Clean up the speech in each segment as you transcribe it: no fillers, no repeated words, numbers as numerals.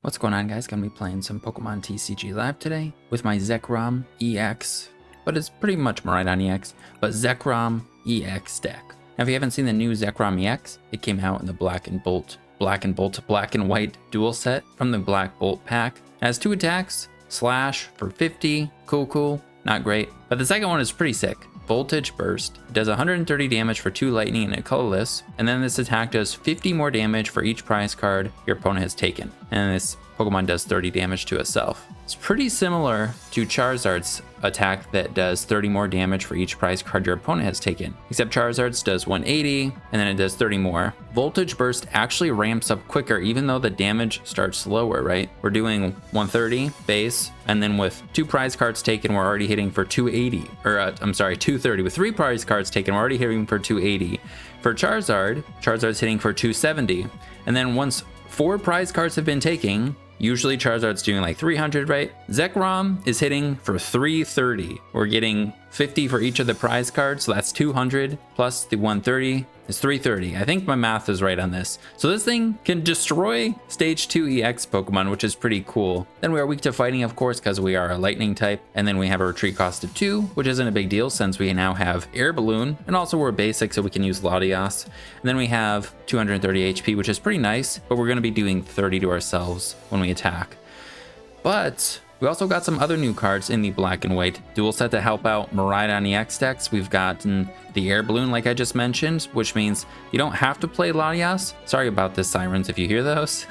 What's going on, guys? Gonna be playing some Pokemon TCG Live today with my Zekrom EX, but it's pretty much Miraidon EX, but Zekrom EX deck. Now, if you haven't seen the new Zekrom EX, it came out in the Black and White dual set from the Black Bolt pack. It has 2 attacks, Slash for 50, cool, not great, but the second one is pretty sick. Voltage Burst. It does 130 damage for 2 lightning and a colorless, and then this attack does 50 more damage for each prize card your opponent has taken, and this Pokemon does 30 damage to itself. It's pretty similar to Charizard's attack that does 30 more damage for each prize card your opponent has taken, except Charizard's does 180 and then it does 30 more. Voltage Burst actually ramps up quicker even though the damage starts slower, right? We're doing 130 base, and then with 2 prize cards taken we're already hitting for 280, or I'm sorry, 230. With 3 prize cards taken we're already hitting for 280. For Charizard's hitting for 270, and then once 4 prize cards have been taken, usually Charizard's doing like 300, right? Zekrom is hitting for 330. We're getting 50 for each of the prize cards, so that's 200 plus the 130 is 330. I think my math is right on this. So this thing can destroy stage 2 EX Pokemon, which is pretty cool. Then we are weak to fighting, of course, because we are a lightning type, and then we have a retreat cost of 2, which isn't a big deal since we now have Air Balloon, and also we're basic so we can use Latias. And then we have 230 HP, which is pretty nice, but we're going to be doing 30 to ourselves when we attack. But we also got some other new cards in the Black and White dual set to help out Miraidon EX decks. We've gotten the Air Balloon, like I just mentioned, which means you don't have to play Latias. Sorry about this, Sirens, if you hear those.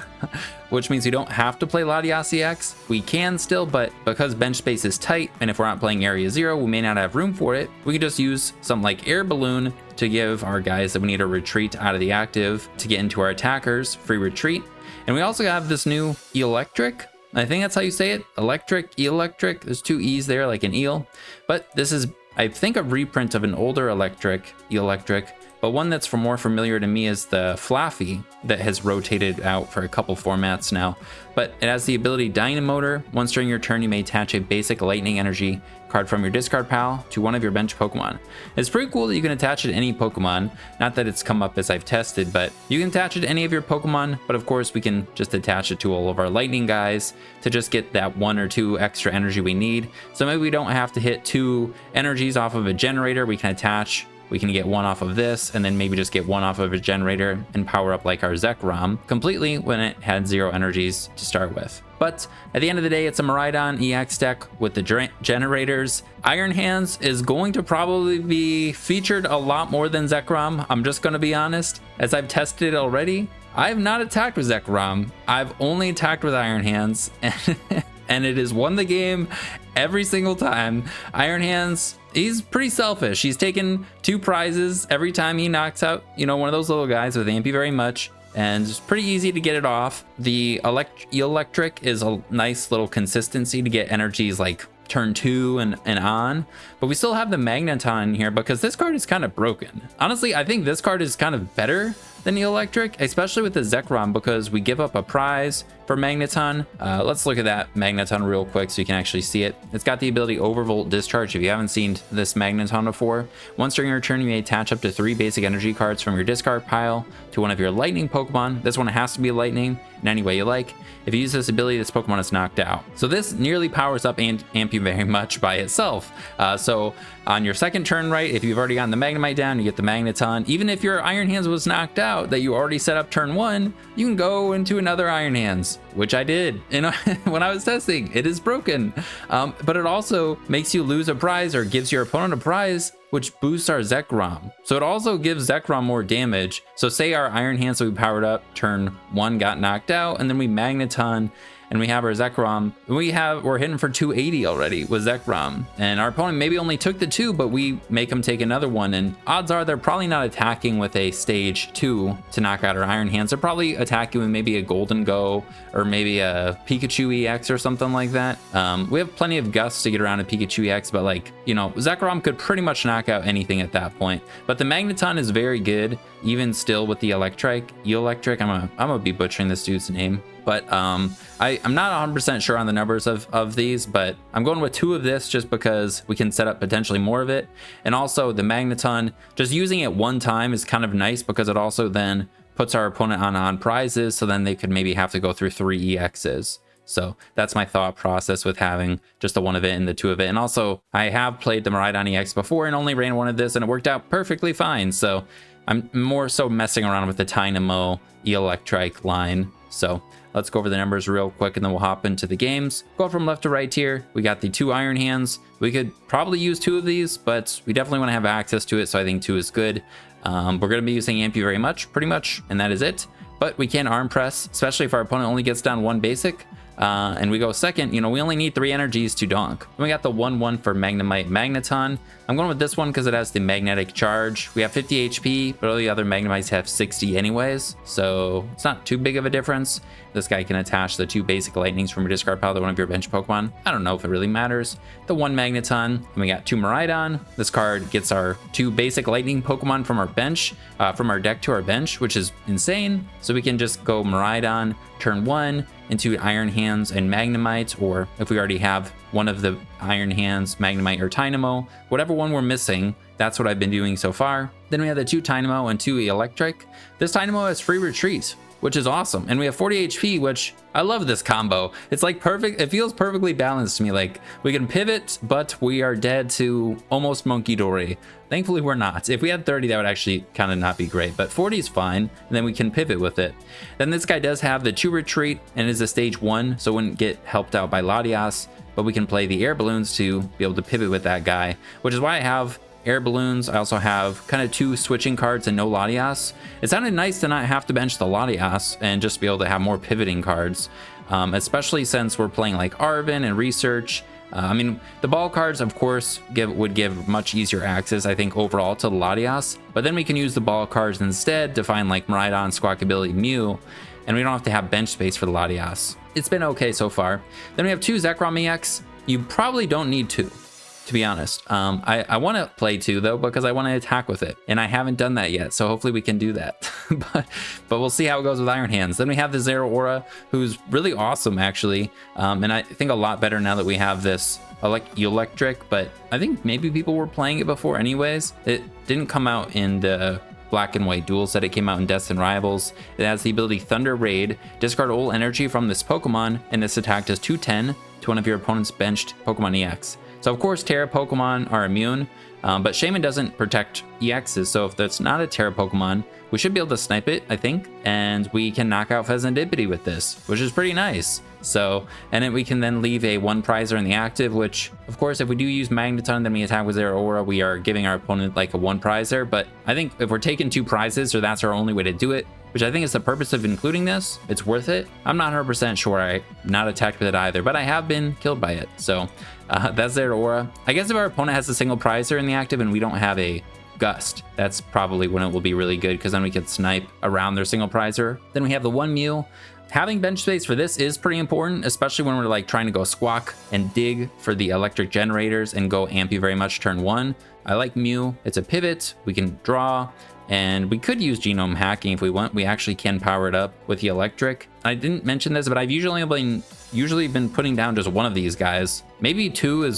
Which means you don't have to play Latias EX. We can still, but because bench space is tight, and if we're not playing Area 0, we may not have room for it, we can just use something like Air Balloon to give our guys that we need a retreat out of the active to get into our attackers, free retreat. And we also have this new Eelektrik. I think that's how you say it. Eelektrik. There's 2 E's there, like an eel. But this is, I think, a reprint of an older Eelektrik. But one that's more familiar to me is the Flaffy that has rotated out for a couple formats now. But it has the ability Dynamotor. Once during your turn, you may attach a basic lightning energy card from your discard pile to one of your bench Pokemon. It's pretty cool that you can attach it to any Pokemon. Not that it's come up as I've tested, but you can attach it to any of your Pokemon. But of course, we can just attach it to all of our lightning guys to just get that 1 or 2 extra energy we need. So maybe we don't have to hit 2 energies off of a generator. We can get 1 off of this, and then maybe just get 1 off of a generator and power up like our Zekrom completely when it had 0 energies to start with. But at the end of the day, it's a Miraidon EX deck with the generators. Iron Hands is going to probably be featured a lot more than Zekrom. I'm just going to be honest. As I've tested it already, I have not attacked with Zekrom. I've only attacked with Iron Hands, and it has won the game every single time. Iron Hands, he's pretty selfish. He's taken 2 prizes every time he knocks out, one of those little guys with Ampy very much, and it's pretty easy to get it off. The Eelektrik is a nice little consistency to get energies like turn 2 and on, but we still have the Magneton in here because this card is kind of broken. Honestly, I think this card is kind of better than the Eelektrik, especially with the Zekrom, because we give up a prize for Magneton. Let's look at that Magneton real quick so you can actually see it. It's got the ability Overvolt Discharge. If you haven't seen this Magneton before, once during your turn you may attach up to 3 basic energy cards from your discard pile to one of your lightning Pokemon. This one has to be lightning in any way you like. If you use this ability, this Pokemon is knocked out. So this nearly powers up Ampy very much by itself. So on your second turn, right, if you've already gotten the Magnemite down, you get the Magneton. Even if your Iron Hands was knocked out that you already set up turn 1, you can go into another Iron Hands, which I did when I was testing. It is broken, but it also makes you lose a prize or gives your opponent a prize, which boosts our Zekrom. So it also gives Zekrom more damage. So say our Iron Hands that we powered up turn 1 got knocked out, and then we Magneton, and we have our Zekrom. We're hitting for 280 already with Zekrom, and our opponent maybe only took the 2, but we make them take another 1, and odds are they're probably not attacking with a stage 2 to knock out our Iron Hands. They're probably attacking with maybe a Golden Go or maybe a Pikachu EX or something like that. We have plenty of gusts to get around a Pikachu EX, but Zekrom could pretty much knock out anything at that point. But the Magneton is very good, even still with the Eelektrik. I'm gonna be butchering this dude's name. But I'm not 100% sure on the numbers of these, but I'm going with 2 of this just because we can set up potentially more of it. And also the Magneton, just using it 1 time is kind of nice because it also then puts our opponent on prizes, so then they could maybe have to go through 3 EXs. So that's my thought process with having just the 1 of it and the 2 of it. And also, I have played the Miraidon EX before and only ran 1 of this, and it worked out perfectly fine. So I'm more so messing around with the Tynamo Eelektrik line. So let's go over the numbers real quick, and then we'll hop into the games. Go from left to right here. We got the 2 Iron Hands. We could probably use 2 of these, but we definitely want to have access to it, so I think 2 is good. We're going to be using Ampy very much, pretty much, and that is it. But we can arm press, especially if our opponent only gets down 1 basic. And we go second, you know, we only need 3 energies to donk. Then we got the 1/1 for Magnemite Magneton. I'm going with this one because it has the magnetic charge. We have 50 HP, but all the other Magnemites have 60 anyways, so it's not too big of a difference. This guy can attach the 2 basic lightnings from your discard pile to one of your bench Pokemon. I don't know if it really matters. The 1 Magneton, and we got 2 Miraidon. This card gets our 2 basic lightning Pokemon from our bench, from our deck to our bench, which is insane. So we can just go Miraidon turn 1 into Iron Hands and Magnemite, or if we already have one of the Iron Hands, Magnemite or Tynamo, whatever one we're missing, that's what I've been doing so far. Then we have the 2 Tynamo and 2 Eelektrik. This Tynamo has free retreat, which is awesome. And we have 40 HP, which I love this combo. It's like perfect. It feels perfectly balanced to me. Like we can pivot, but we are dead to almost Monkey Dory. Thankfully we're not. If we had 30, that would actually kind of not be great, but 40 is fine. And then we can pivot with it. Then this guy does have the 2 retreat and is a stage 1, so wouldn't get helped out by Latias, but we can play the air balloons to be able to pivot with that guy, which is why I have air balloons. I also have kind of 2 switching cards and no Latias. It sounded nice to not have to bench the Latias and just be able to have more pivoting cards, especially since we're playing like Arven and Research. I mean, the ball cards, of course, would give much easier access, I think, overall to the Latias, but then we can use the ball cards instead to find like Miraidon, Squawkabilly, Mew, and we don't have to have bench space for the Latias. It's been okay so far. Then we have 2 Zekrom EX. You probably don't need 2. To be honest. I want to play 2 though, because I want to attack with it, and I haven't done that yet, so hopefully we can do that. but we'll see how it goes with Iron Hands. Then we have the Zeraora, who's really awesome actually, and I think a lot better now that we have this Eelektrik, but I think maybe people were playing it before anyways. It didn't come out in the Black and White dual set, it came out in Deaths and Rivals. It has the ability Thunder Raid, discard all energy from this Pokemon, and this attack does 210 to one of your opponent's benched Pokemon EX. So of course Terra Pokemon are immune, but Shaman doesn't protect EXs, so if that's not a Terra Pokemon, we should be able to snipe it, I think, and we can knock out Pheasantipity with this, which is pretty nice. So, and then we can then leave a 1 prizer in the active, which, of course, if we do use Magneton, then we attack with Zeraora, we are giving our opponent like a 1 prizer, but I think if we're taking 2 prizes, or that's our only way to do it, which I think is the purpose of including this, it's worth it. I'm not 100% sure. I'm not attacked with it either, but I have been killed by it. So that's Zeraora. I guess if our opponent has a single prizer in the active and we don't have a Gust, that's probably when it will be really good, because then we can snipe around their single prizer. Then we have the 1 Mew. Having bench space for this is pretty important, especially when we're like trying to go Squawk and dig for the electric generators and go Ampy very much turn 1. I like Mew. It's a pivot. We can draw. And we could use genome hacking if we want. We actually can power it up with the Eelektrik. I didn't mention this, but I've usually been putting down just 1 of these guys. Maybe 2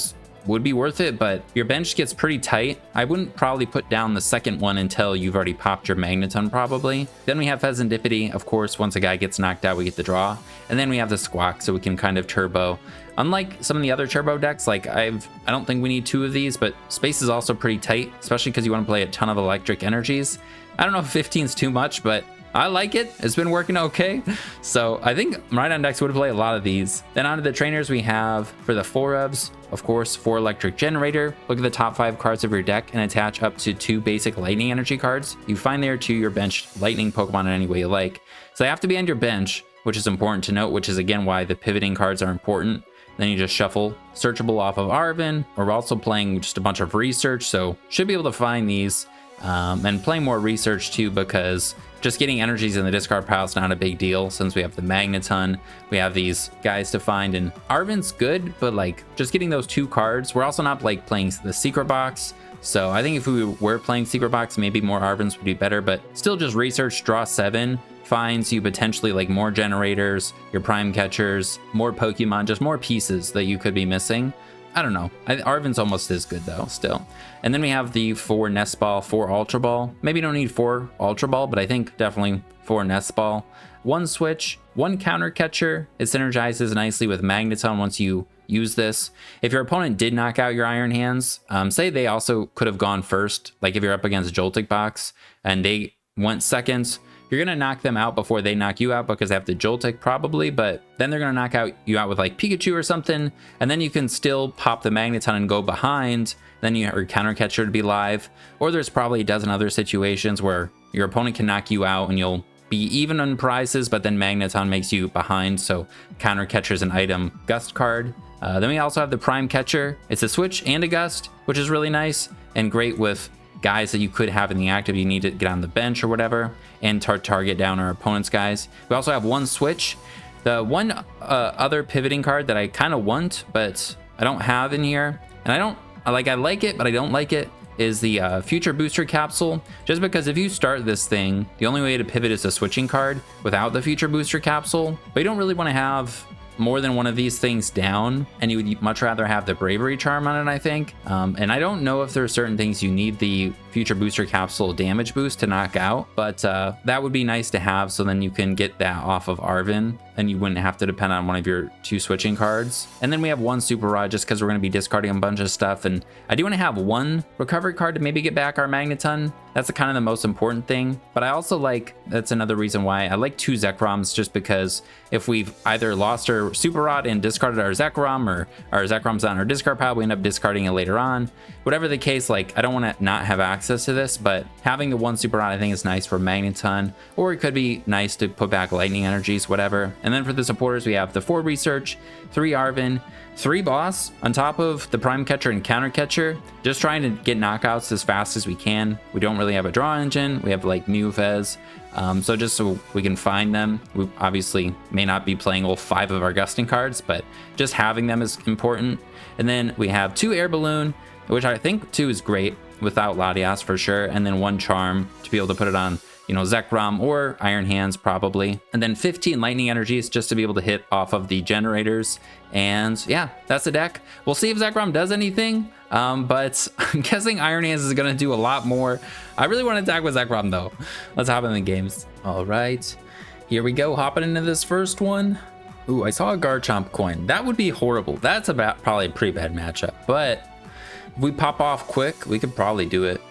would be worth it, but your bench gets pretty tight. I wouldn't probably put down the second one until you've already popped your Magneton, probably. Then we have Pheasantipity. Of course, once a guy gets knocked out, we get the draw. And then we have the Squawk, so we can kind of turbo. Unlike some of the other turbo decks, like I don't think we need 2 of these, but space is also pretty tight, especially because you want to play a ton of electric energies. I don't know if 15 is too much, but I like it. It's been working okay. So I think Miraidon decks would play a lot of these. Then onto the trainers we have for the 4-ofs, of course, 4 electric generator. Look at the top 5 cards of your deck and attach up to 2 basic lightning energy cards. You find there to your bench lightning Pokemon in any way you like. So they have to be on your bench, which is important to note, which is again why the pivoting cards are important. Then you just shuffle searchable off of Arven. We're also playing just a bunch of research, so should be able to find these. And playing more research too, because just getting energies in the discard pile is not a big deal since we have the Magneton. We have these guys to find, and Arven's good, but like just getting those 2 cards. We're also not like playing the secret box, so I think if we were playing secret box, maybe more Arvens would be better, but still just research, draw 7 finds you potentially like more generators, your prime catchers, more Pokemon, just more pieces that you could be missing. I don't know. Arven's almost as good though, still. And then we have the 4 Nest Ball, 4 Ultra Ball. Maybe you don't need 4 Ultra Ball, but I think definitely 4 Nest Ball. 1 Switch, 1 Counter Catcher. It synergizes nicely with Magneton once you use this. If your opponent did knock out your Iron Hands, say they also could have gone first, like if you're up against Joltik Box and they went second, you're gonna knock them out before they knock you out because they have the Joltik probably, but then they're gonna knock you out with like Pikachu or something, and then you can still pop the Magneton and go behind, then your Counter Catcher to be live, or there's probably a dozen other situations where your opponent can knock you out and you'll be even on prizes, but then Magneton makes you behind, so Counter Catcher is an item Gust card. Then we also have the Prime Catcher. It's a Switch and a Gust, which is really nice and great with guys that you could have in the active you need to get on the bench or whatever, and target down our opponent's guys. We also have 1 Switch. The one other pivoting card that I kind of want, but I don't have in here, and I like it, but I don't like it, is the Future Booster Capsule. Just because if you start this thing, the only way to pivot is a switching card without the Future Booster Capsule, but you don't really want to have more than one of these things down, and you would much rather have the Bravery Charm on it, I think. And I don't know if there are certain things you need the Future Booster Capsule damage boost to knock out, but that would be nice to have, so then you can get that off of Arven and you wouldn't have to depend on one of your 2 switching cards. And then we have 1 Super Rod just because we're going to be discarding a bunch of stuff, and I do want to have 1 recovery card to maybe get back our Magneton. That's kind of the most important thing, but I also like, that's another reason why I like 2 Zekroms, just because if we've either lost our Super Rod and discarded our Zekrom, or our Zekrom's on our discard pile, we end up discarding it later on. Whatever the case, like, I don't want to not have access to this, but having the 1 Super Rod I think is nice for Magneton, or it could be nice to put back Lightning Energies, whatever. And then for the supporters, we have the 4 Research, 3 Arven, 3 Boss, on top of the Prime Catcher and Counter Catcher, just trying to get knockouts as fast as we can. We don't really have a draw engine, we have like Mew Fez, so just so we can find them. We obviously may not be playing all 5 of our Gusting cards, but just having them is important. And then we have 2 Air Balloon, which I think 2 is great without Latias for sure, and then 1 Charm to be able to put it on, you know, Zekrom or Iron Hands probably. And then 15 Lightning Energies just to be able to hit off of the generators. And yeah, that's the deck. We'll see if Zekrom does anything, but I'm guessing Iron Hands is going to do a lot more. I really want to attack with Zekrom though. Let's hop in the games. All right, here we go, hopping into this first one. Ooh, I saw a Garchomp coin. That would be horrible. That's about probably a pretty bad matchup, but if we pop off quick, we could probably do it.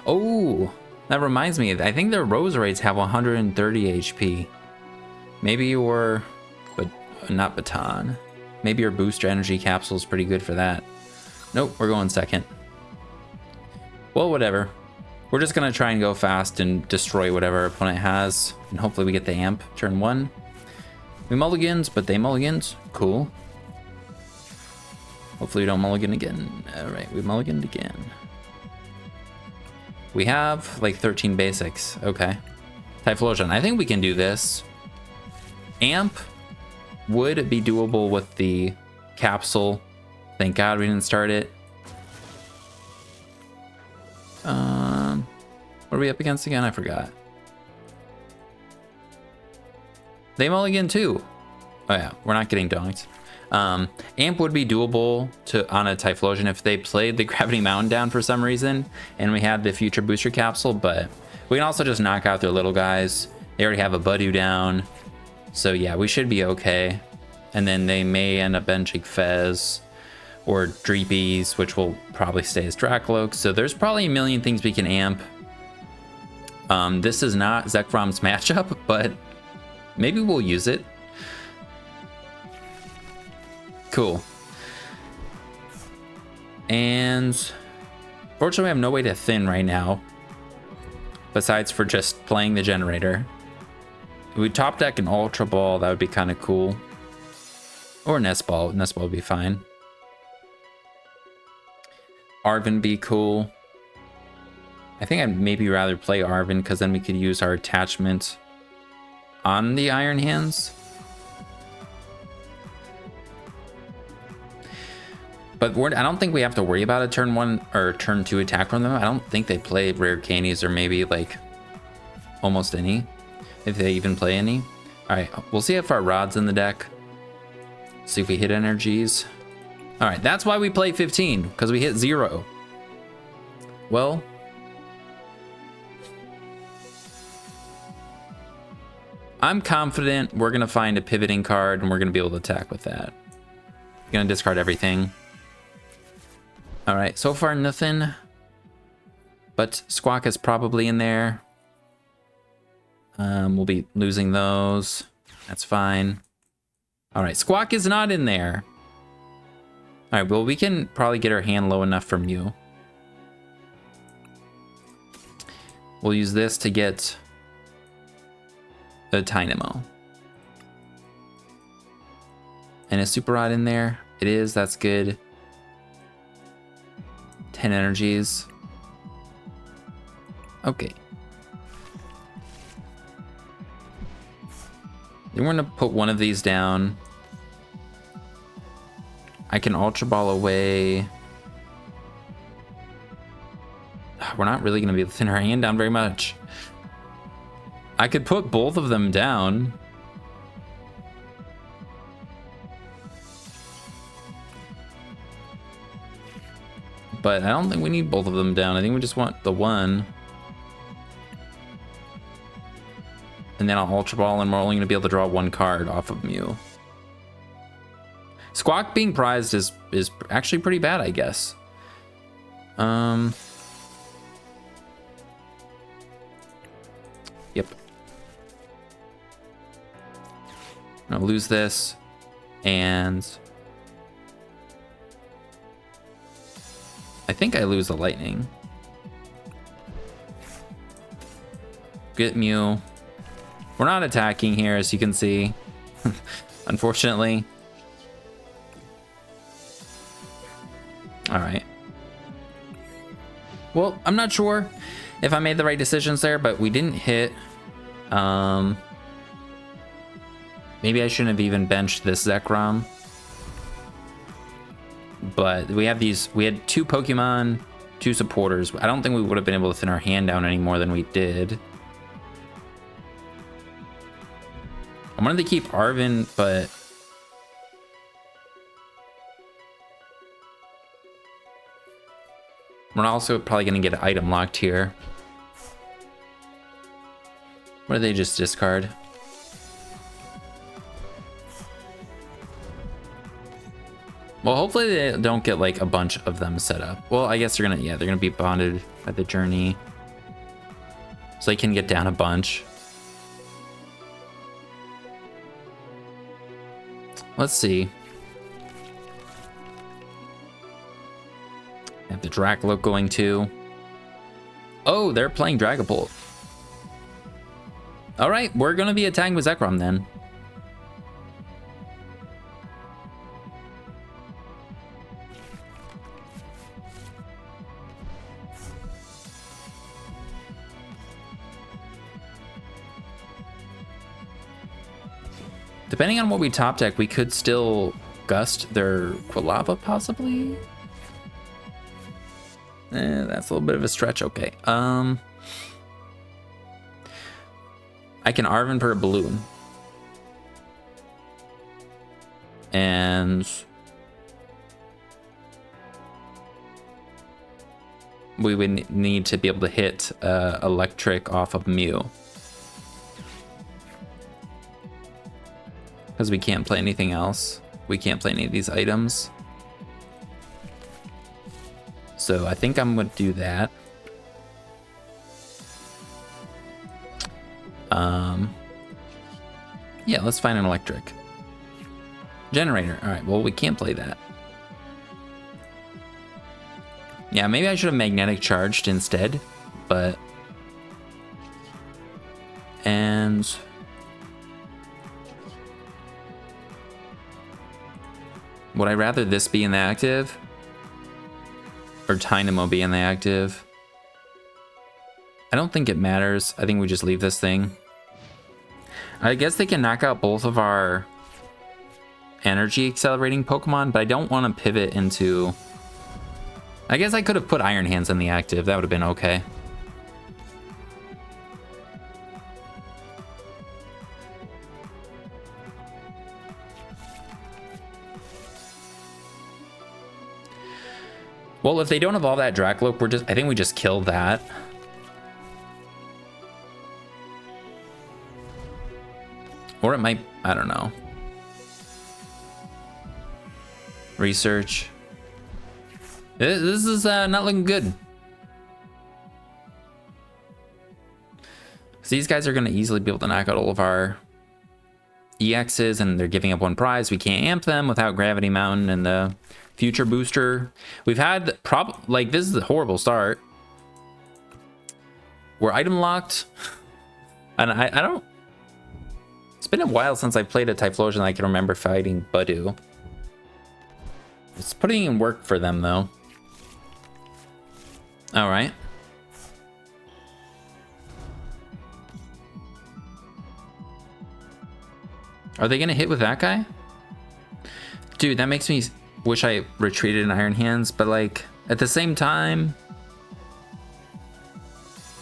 Oh, that reminds me, I think their Roserates have 130 HP. Maybe your, but not Baton. Maybe your Booster Energy Capsule is pretty good for that. Nope, we're going second. Well, whatever. We're just gonna try and go fast and destroy whatever our opponent has, and hopefully we get the amp turn 1. We mulligans, but they mulligans. Cool. Hopefully we don't mulligan again. All right, we mulliganed again. We have like 13 basics. Okay. Typhlosion. I think we can do this. Amp would be doable with the capsule. Thank God we didn't start it. What are we up against again? I forgot. They mulligan too. Oh yeah, we're not getting donked. Amp would be doable on a Typhlosion if they played the Gravity Mountain down for some reason and we had the Future Booster Capsule, but we can also just knock out their little guys. They already have a Budew down, so yeah, we should be okay. And then they may end up benching Fez or Dreepies, which will probably stay as Drakloak, so there's probably a million things we can amp. This is not Zekrom's matchup, but maybe we'll use it. Cool. And fortunately, I have no way to thin right now, besides for just playing the generator. If we top deck an Ultra Ball, that would be kind of cool. Or Nest Ball. Nest Ball would be fine. Arven be cool. I think I'd maybe rather play Arven because then we could use our attachment on the Iron Hands. But I don't think we have to worry about a turn 1 or turn 2 attack from them. I don't think they play rare candies, or maybe like almost any, if they even play any. All right, we'll see if our Rod's in the deck. See if we hit energies. All right, that's why we play 15, because we hit 0. Well, I'm confident we're going to find a pivoting card and we're going to be able to attack with that. Going to discard everything. All right, so far nothing. But Squawk is probably in there. We'll be losing those. That's fine. All right, Squawk is not in there. All right, well, we can probably get our hand low enough for Mew. We'll use this to get a Tynamo. And a Super Rod in there. It is, that's good. 10 energies. Okay. Then we're gonna put one of these down. I can Ultra Ball away. We're not really gonna be able to thin our hand down very much. I could put both of them down. But I don't think we need both of them down. I think we just want the one. And then I'll Ultra Ball and we're only gonna be able to draw one card off of Mew. Squawk being prized is actually pretty bad, I guess. Yep. I'm gonna lose this, and I think I lose the lightning. Get Mew. We're not attacking here, as you can see, unfortunately. All right. Well, I'm not sure if I made the right decisions there, but we didn't hit. Maybe I shouldn't have even benched this Zekrom. But we have these, we had 2 Pokemon, 2 supporters. I don't think we would have been able to thin our hand down any more than we did. I wanted to keep Arven, but we're also probably going to get an item locked here. What do they just discard? Well, hopefully they don't get like a bunch of them set up. Well, I guess they're gonna, yeah, they're gonna be bonded by the journey, so they can get down a bunch. Let's see. Have the Drakloak going too. Oh, they're playing Dragapult. All right, we're gonna be attacking with Zekrom then. Depending on what we top deck, we could still gust their Quilava possibly. That's a little bit of a stretch. Okay. I can Arven per balloon. And we would need to be able to hit Eelektrik off of Mew. Because we can't play anything else. We can't play any of these items. So I think I'm going to do that. Yeah, let's find an Eelektrik. Generator. All right, well, we can't play that. Yeah, maybe I should have magnetic charged instead, but... And... Would I rather this be in the active? Or Tynamo be in the active? I don't think it matters. I think we just leave this thing. I guess they can knock out both of our energy accelerating Pokemon, but I don't want to pivot into... I guess I could have put Iron Hands in the active. That would have been okay. Well, if they don't evolve that Drakloak, I think we just kill that. Or it might, I don't know. Research. This is not looking good. These guys are going to easily be able to knock out all of our EXs, and they're giving up one prize. We can't amp them without Gravity Mountain and the future booster. We've had this is a horrible start. We're item locked, and I don't. It's been a while since I played a Typhlosion. I can remember fighting Budew. It's putting in work for them though. All right. Are they gonna hit with that guy? Dude, that makes me wish I retreated in Iron Hands, but like at the same time,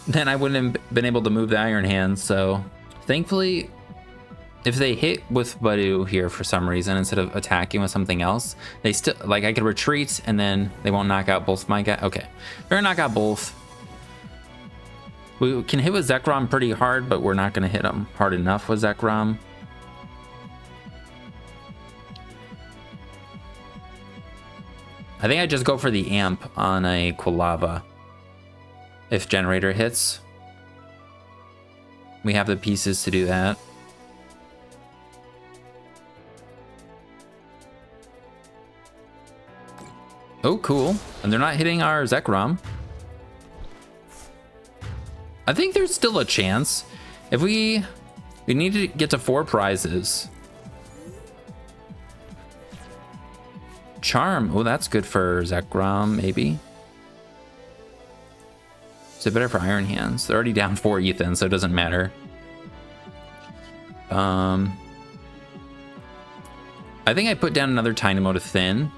then I wouldn't have been able to move the Iron Hands. So thankfully, if they hit with Budew here for some reason instead of attacking with something else, they still, like, I could retreat and then they won't knock out both my guys. Okay, they're gonna knock out both. We can hit with Zekrom pretty hard, but we're not gonna hit him hard enough with Zekrom. I think I just go for the amp on a Quilava. If generator hits, we have the pieces to do that. Oh, cool. And they're not hitting our Zekrom. I think there's still a chance. If we need to get to 4 prizes. Charm. Oh, that's good for Zekrom, maybe. Is it better for Iron Hands? They're already down 4 Ethan, so it doesn't matter. I think I put down another Tynamo to thin.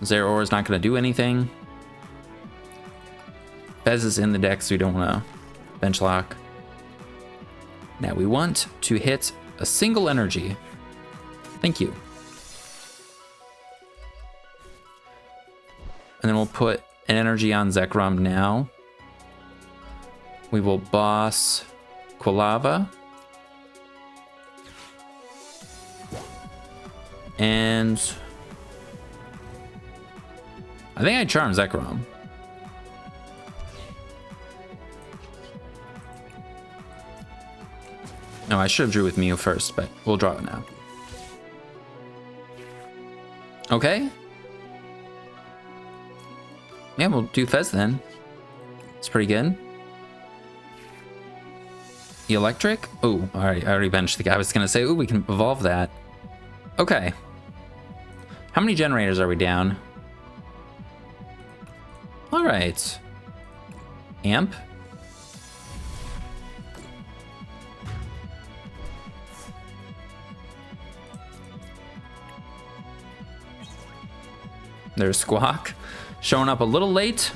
Zeraora is not going to do anything. Fez is in the deck, so we don't want to bench lock. Now we want to hit a single energy. Thank you. And then we'll put an energy on Zekrom now. We will boss Quilava. And I think I charm Zekrom. No, I should have drew with Mew first, but we'll draw it now. Okay. Yeah, we'll do Fez then. It's pretty good. Eelektrik? Oh, alright, I already benched the guy. I was gonna say, oh, we can evolve that. Okay. How many generators are we down? Alright. Amp. There's Squawk. Showing up a little late.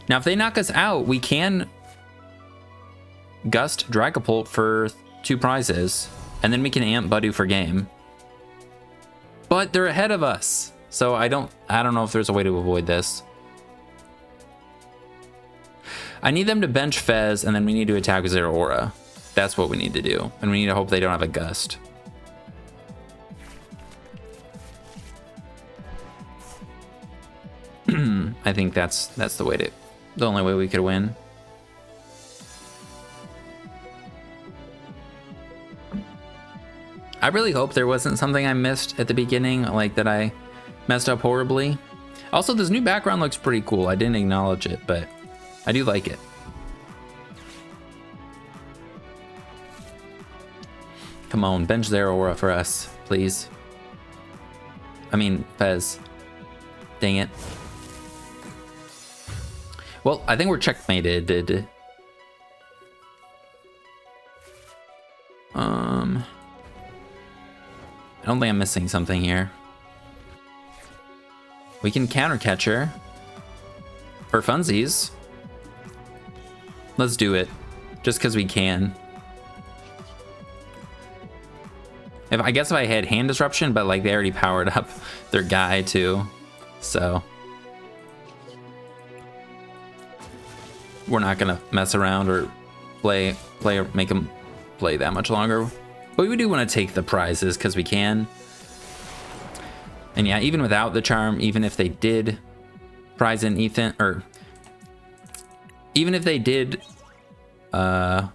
Now, if they knock us out, we can Gust Dragapult for 2 prizes. And then we can amp Budew for game. But they're ahead of us. So I don't know if there's a way to avoid this. I need them to bench Fez, and then we need to attack with Zeraora. That's what we need to do. And we need to hope they don't have a Gust. I think that's the only way we could win. I really hope there wasn't something I missed at the beginning, like that I messed up horribly. Also, this new background looks pretty cool. I didn't acknowledge it, but I do like it. Come on, bench Zeraora for us, please. I mean, Fez. Dang it. Well, I think we're checkmated. I don't think I'm missing something here. We can counter catcher for funsies. Let's do it, just because we can. I guess if I had hand disruption, but like they already powered up their guy too, so we're not gonna mess around or make them play that much longer. But we do want to take the prizes because we can. And yeah, even without the charm, even if they did prize in Ethan, or even if they did, I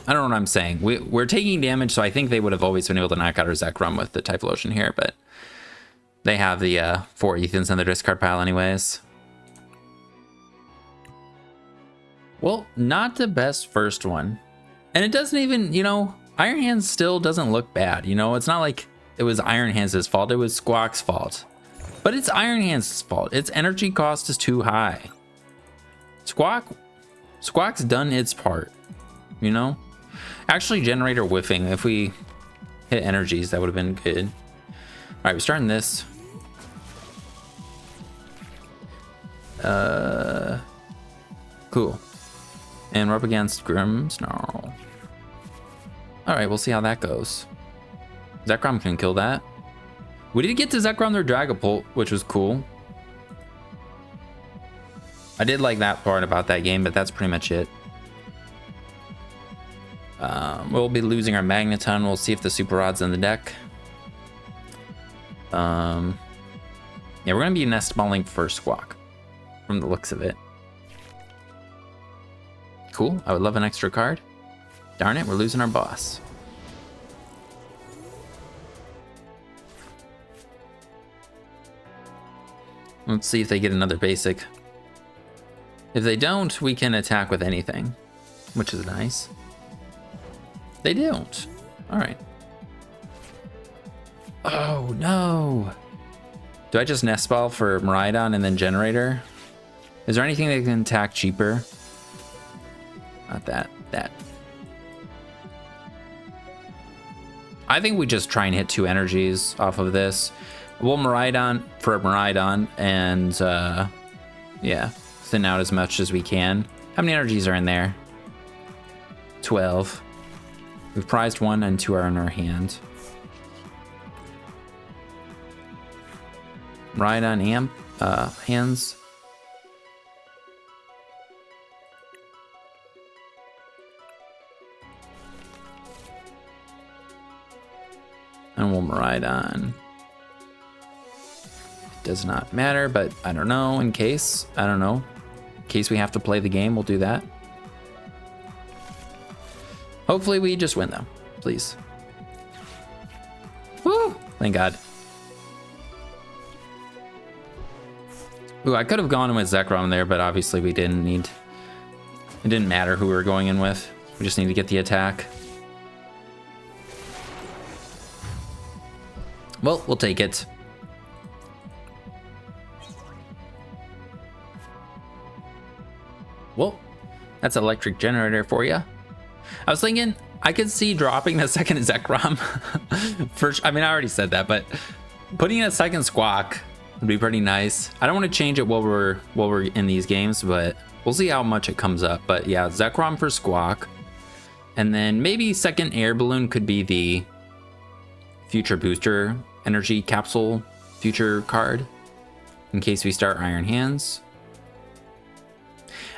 don't know what I'm saying. We're taking damage, so I think they would have always been able to knock out our Zekrom with the Typhlosion here, but they have the 4 Ethans in their discard pile anyways. Well, not the best first one. And it doesn't even, you know, Iron Hands still doesn't look bad. You know, it's not like it was Iron Hands' fault. It was Squawk's fault. But it's Iron Hands' fault. Its energy cost is too high. Squawk's done its part, you know? Actually, generator whiffing. If we hit energies, that would have been good. All right, we're starting this. Cool. And we're up against Grimmsnarl. All right, we'll see how that goes. Zekrom can kill that. We did get to Zekrom their Dragapult, which was cool. I did like that part about that game, but that's pretty much it. We'll be losing our Magneton. We'll see if the Super Rod's in the deck. Yeah, we're gonna be nest balling for Squawk, from the looks of it. Cool. I would love an extra card. Darn it, we're losing our boss. Let's see if they get another basic. If they don't, we can attack with anything, which is nice. They don't. All right. Oh, no. Do I just nest ball for Miraidon and then generator? Is there anything that can attack cheaper? Not that. That. I think we just try and hit 2 energies off of this. We'll Miraidon for Miraidon and yeah, thin out as much as we can. How many energies are in there? 12. We've prized 1 and 2 are in our hand. Miraidon amp hands. And we'll Miraidon. It does not matter, but I don't know, in case, I don't know. In case we have to play the game, we'll do that. Hopefully we just win though, please. Woo, thank God. Ooh, I could have gone with Zekrom there, but obviously we didn't need, it didn't matter who we were going in with. We just need to get the attack. Well, we'll take it. Well, that's electric generator for you. I was thinking I could see dropping the second Zekrom. First, I mean, I already said that, but putting in a second Squawk would be pretty nice. I don't want to change it while we're in these games, but we'll see how much it comes up. But yeah, Zekrom for Squawk, and then maybe second air balloon could be the future booster energy capsule future card in case we start Iron Hands.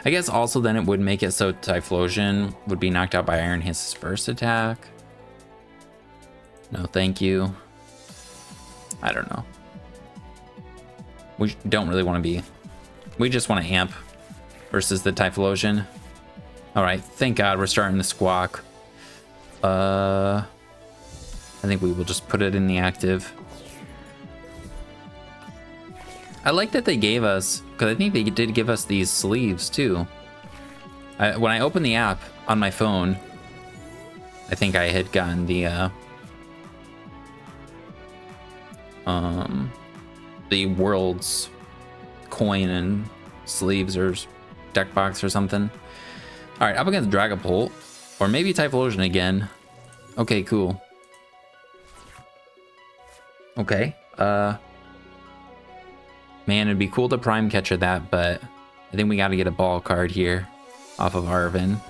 I guess also then it would make it so Typhlosion would be knocked out by Iron Hands' first attack. No, thank you. I don't know. We don't really want to be. We just want to amp versus the Typhlosion. All right, thank God we're starting the Squawk. I think we will just put it in the active. I like that they gave us, because I think they did give us these sleeves too. When I opened the app on my phone, I think I had gotten the world's coin and sleeves or deck box or something. All right, up against Dragapult, or maybe Typhlosion again. Okay, cool. Okay, man, it'd be cool to prime catcher that, but I think we got to get a ball card here off of Arvin.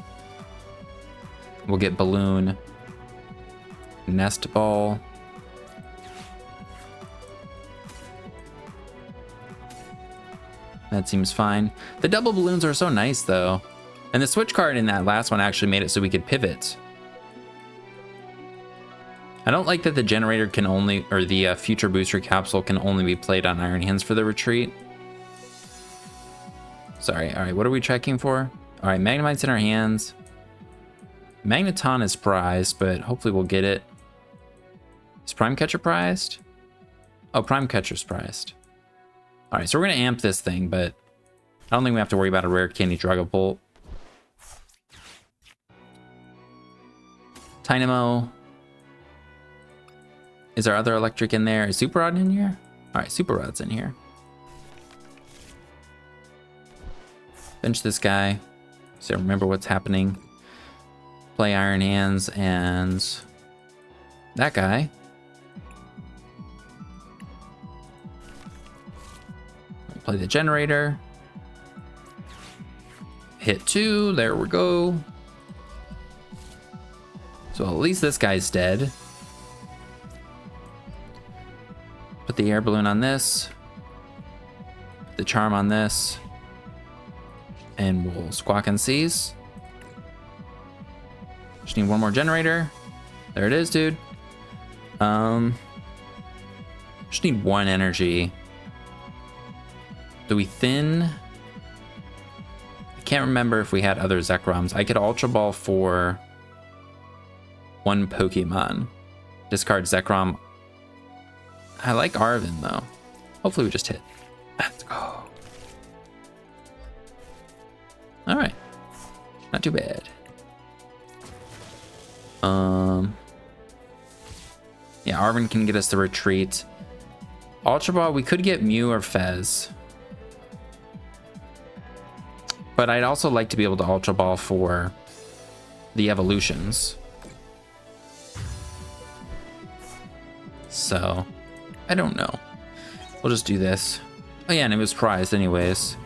We'll get Balloon. Nest Ball. That seems fine. The double balloons are so nice though. And the switch card in that last one actually made it so we could pivot. I don't like that the generator can only, or the future booster capsule can only be played on Iron Hands for the retreat. Sorry, all right, what are we checking for? All right, Magnemite's in our hands. Magneton is prized, but hopefully we'll get it. Is Prime Catcher prized? Oh, Prime Catcher's prized. All right, so we're gonna amp this thing, but I don't think we have to worry about a rare candy Dragapult. Tynamo. Is our other electric in there? Is Super Rod in here? All right, Super Rod's in here. Bench this guy, so remember what's happening. Play Iron Hands and that guy. Play the generator. Hit 2, there we go. So at least this guy's dead. Put the air balloon on this. The charm on this. And we'll squawk and seize. Just need one more generator. There it is, dude. Just need one energy. Do we thin? I can't remember if we had other Zekroms. I could Ultra Ball for one Pokemon. Discard Zekrom. I like Arven though. Hopefully we just hit. Let's go. All right. Not too bad. Yeah, Arven can get us the retreat. Ultra Ball, we could get Mew or Fez. But I'd also like to be able to Ultra Ball for the evolutions. So, I don't know. We'll just do this. Oh yeah, and it was prized anyways.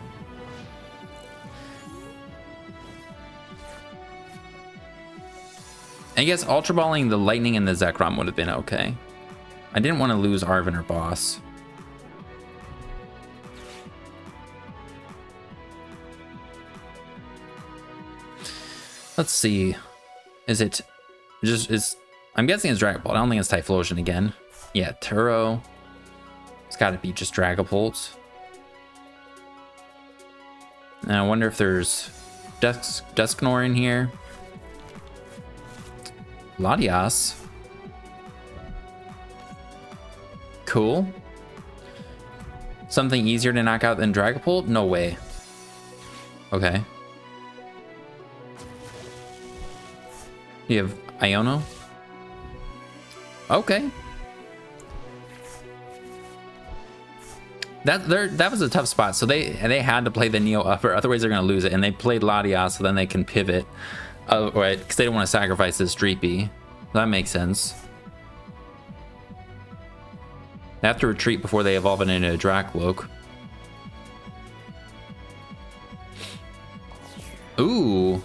I guess Ultra Balling the Lightning and the Zekrom would have been okay. I didn't want to lose Arven or Boss. Let's see. Is it just is I'm guessing it's Dragapult. I don't think it's Typhlosion again. Yeah, Turo. It's gotta be just Dragapult. And I wonder if there's Dusknoir in here. Latias. Cool. Something easier to knock out than Dragapult? No way. Okay. You have Iono? Okay. That was a tough spot. So they had to play the Neo upper, otherwise they're gonna lose it. And they played Latias, so then they can pivot. Right, because they don't want to sacrifice this Dreepy. That makes sense. They have to retreat before they evolve it into a Drakloak. Ooh.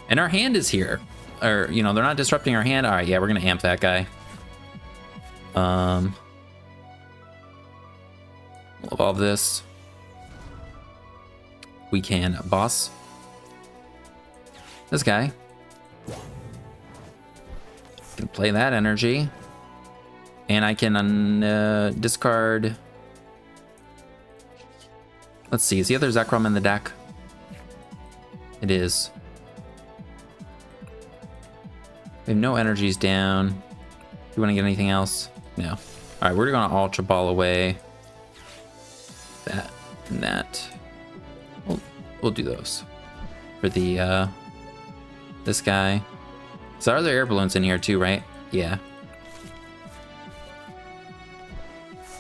And our hand is here. Or, you know, they're not disrupting our hand. All right, yeah, we're going to amp that guy. We'll evolve this. We can boss this guy. Can play that energy. And I can discard. Let's see, is the other Zekrom in the deck? It is. We have no energies down. Do you want to get anything else? No. All right, we're gonna Ultra Ball away. That and that. We'll do those for the this guy. So are there air balloons in here too, right? Yeah.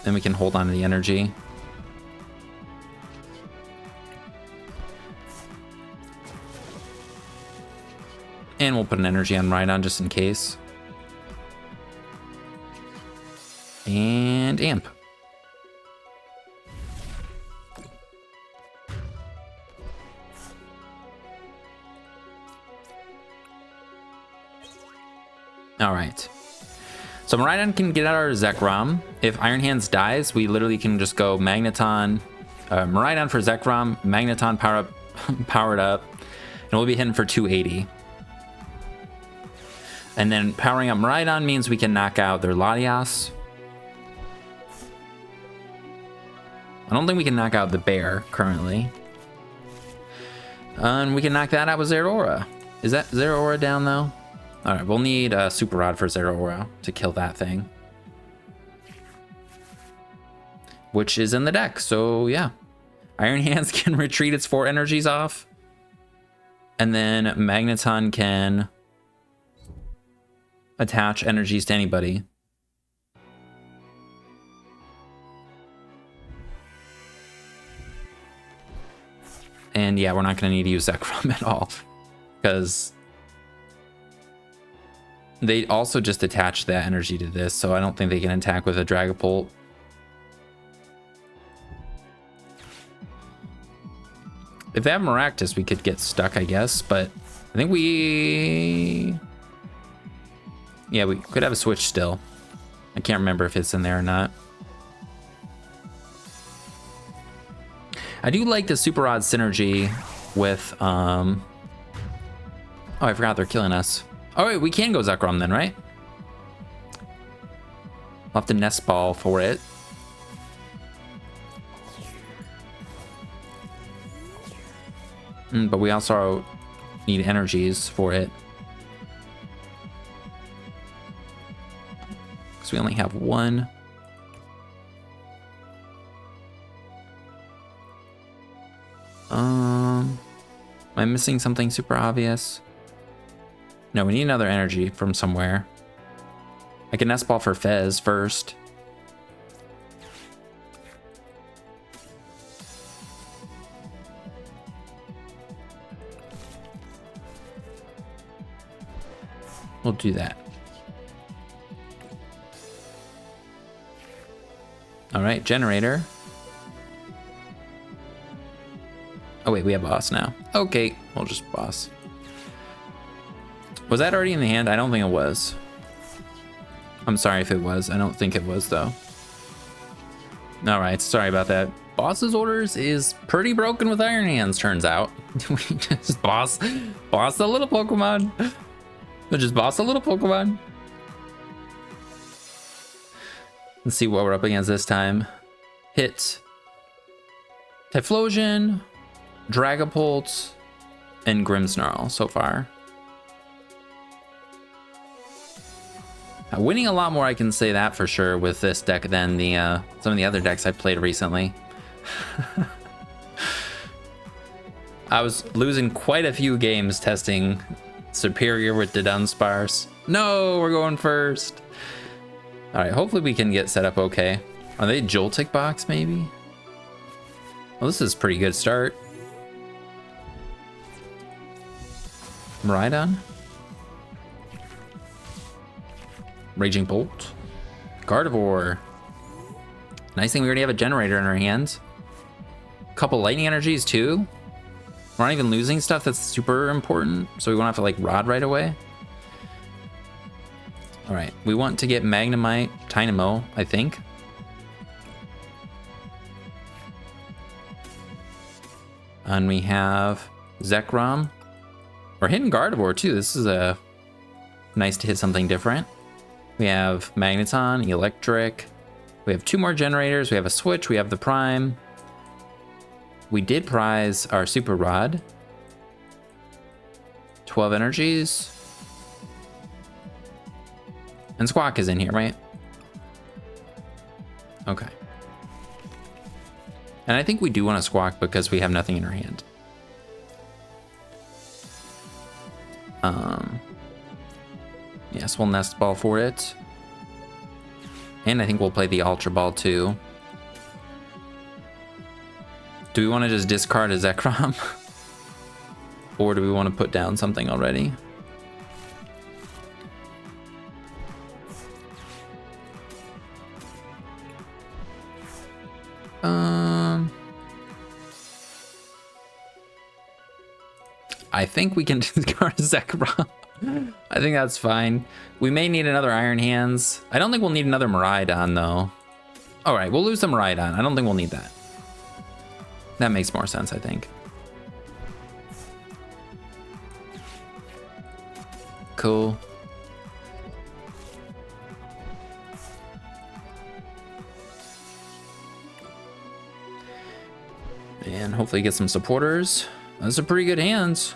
Then we can hold on to the energy. And we'll put an energy on Miraidon just in case. And amp. All right. So Miraidon can get out our Zekrom. If Iron Hands dies, we literally can just go Magneton, Miraidon for Zekrom, Magneton powered up, and we'll be hitting for 280. And then powering up Miraidon means we can knock out their Latias. I don't think we can knock out the bear currently. And we can knock that out with Zeraora. Is that Zeraora down though? All right, we'll need a Super Rod for Zeraora to kill that thing, which is in the deck. So yeah, Iron Hands can retreat its 4 energies off, and then Magneton can attach energies to anybody. And yeah, we're not going to need to use Zekrom at all, because they also just attach that energy to this, so I don't think they can attack with a Dragapult. If they have Maractus, we could get stuck, I guess, but I think yeah, we could have a switch still. I can't remember if it's in there or not. I do like the Super Rod synergy with, oh, I forgot they're killing us. Oh, wait, we can go Zekrom then, right? I'll have to Nest Ball for it. But we also need energies for it, because we only have 1. Am I missing something super obvious? No, we need another energy from somewhere. I can Nest Ball for Fez first. We'll do that. All right, generator. Oh wait, we have boss now. Okay, we'll just boss. Was that already in the hand? I don't think it was. I'm sorry if it was. I don't think it was though. All right, sorry about that. Boss's orders is pretty broken with Iron Hands, turns out. We just boss the little Pokemon. We'll just boss a little Pokemon. Let's see what we're up against this time. Hit Typhlosion, Dragapult, and Grimmsnarl so far. Winning a lot more, I can say that for sure, with this deck than the some of the other decks I played recently. I was losing quite a few games testing Superior with the Dunsparce. No, we're going first. All right, hopefully we can get set up okay. Are they Joltik box maybe? Well, this is a pretty good start. Miraidon. Raging Bolt. Gardevoir. Nice thing we already have a generator in our hands. Couple lightning energies too. We're not even losing stuff that's super important, so we won't have to like Rod right away. All right, we want to get Magnemite Tynamo, I think. And we have Zekrom. We're hitting Gardevoir too. This is nice to hit something different. We have Magneton, Eelektrik. We have 2 more generators. We have a switch. We have the Prime. We did prize our Super Rod. 12 energies. And Squawk is in here, right? Okay. And I think we do want to Squawk because we have nothing in our hand. Yes, we'll Nest Ball for it. And I think we'll play the Ultra Ball too. Do we want to just discard a Zekrom? Or do we want to put down something already? I think we can discard a Zekrom. I think that's fine. We may need another Iron Hands. I don't think we'll need another Miraidon though. All right, we'll lose the Miraidon. I don't think we'll need that. That makes more sense, I think. Cool. And hopefully get some supporters. Those are pretty good hands.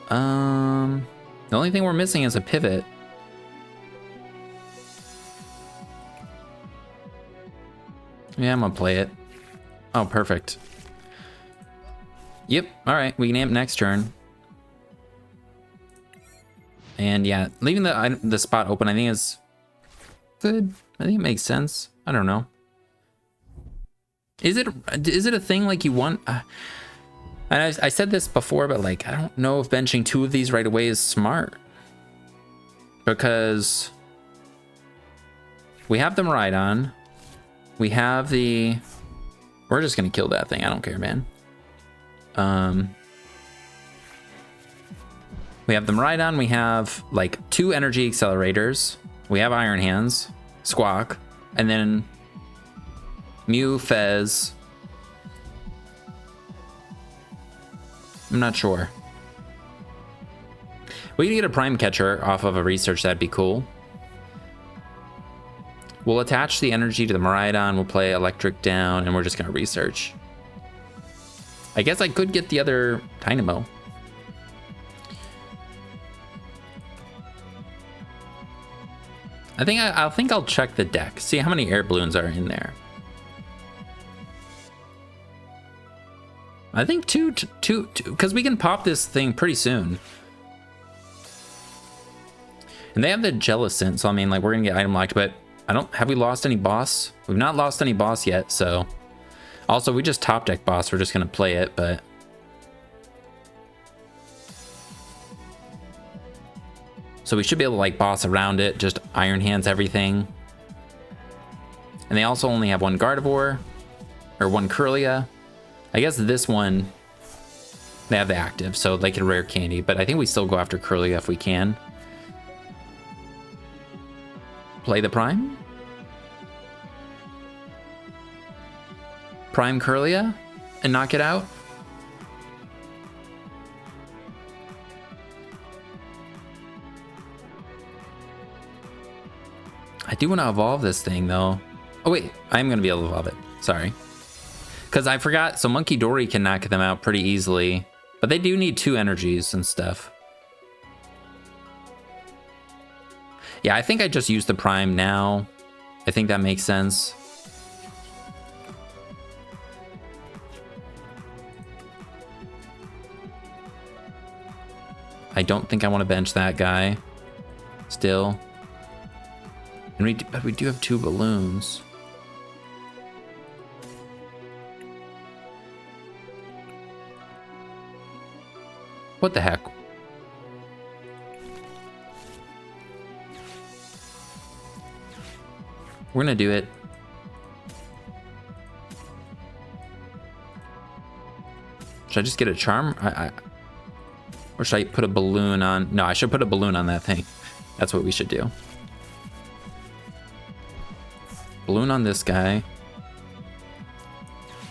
The only thing we're missing is a pivot. Yeah, I'm gonna play it. Oh, perfect. Yep, all right, we can amp next turn. And yeah, leaving the spot open, I think is good. I think it makes sense. I don't know. Is it a thing like you want? And I said this before, but like, I don't know if benching 2 of these right away is smart. Because we have the Miraidon. We have the... We're just going to kill that thing. I don't care, man. We have the Miraidon. We have like 2 energy accelerators. We have Iron Hands, Squawk, and then Mew, Fez. I'm not sure. We can get a Prime Catcher off of a research. That'd be cool. We'll attach the energy to the Miraidon. We'll play Eelektrik down, and we're just gonna research. I guess I could get the other Tynamo. I think I'll check the deck, see how many air balloons are in there. I think two, because we can pop this thing pretty soon. And they have the Jellicent, so I mean, like, we're gonna get item locked, but have we lost any boss? We've not lost any boss yet, so. Also, we just top deck boss, we're just gonna play it, but. So we should be able to like boss around it, just Iron Hands everything. And they also only have 1 Gardevoir, or 1 Kirlia. I guess this one, they have the active, so they can rare candy, but I think we still go after Kirlia if we can. Play the Prime? Prime Kirlia and knock it out? I do want to evolve this thing though. Oh wait, I'm going to be able to evolve it. Sorry. Because I forgot, so Monkey Dory can knock them out pretty easily. But they do need 2 energies and stuff. Yeah, I think I just used the Prime now. I think that makes sense. I don't think I want to bench that guy. Still. And but we do have 2 balloons. What the heck? We're gonna do it. Should I just get a charm? Or should I put a balloon on? No, I should put a balloon on that thing. That's what we should do. Balloon on this guy.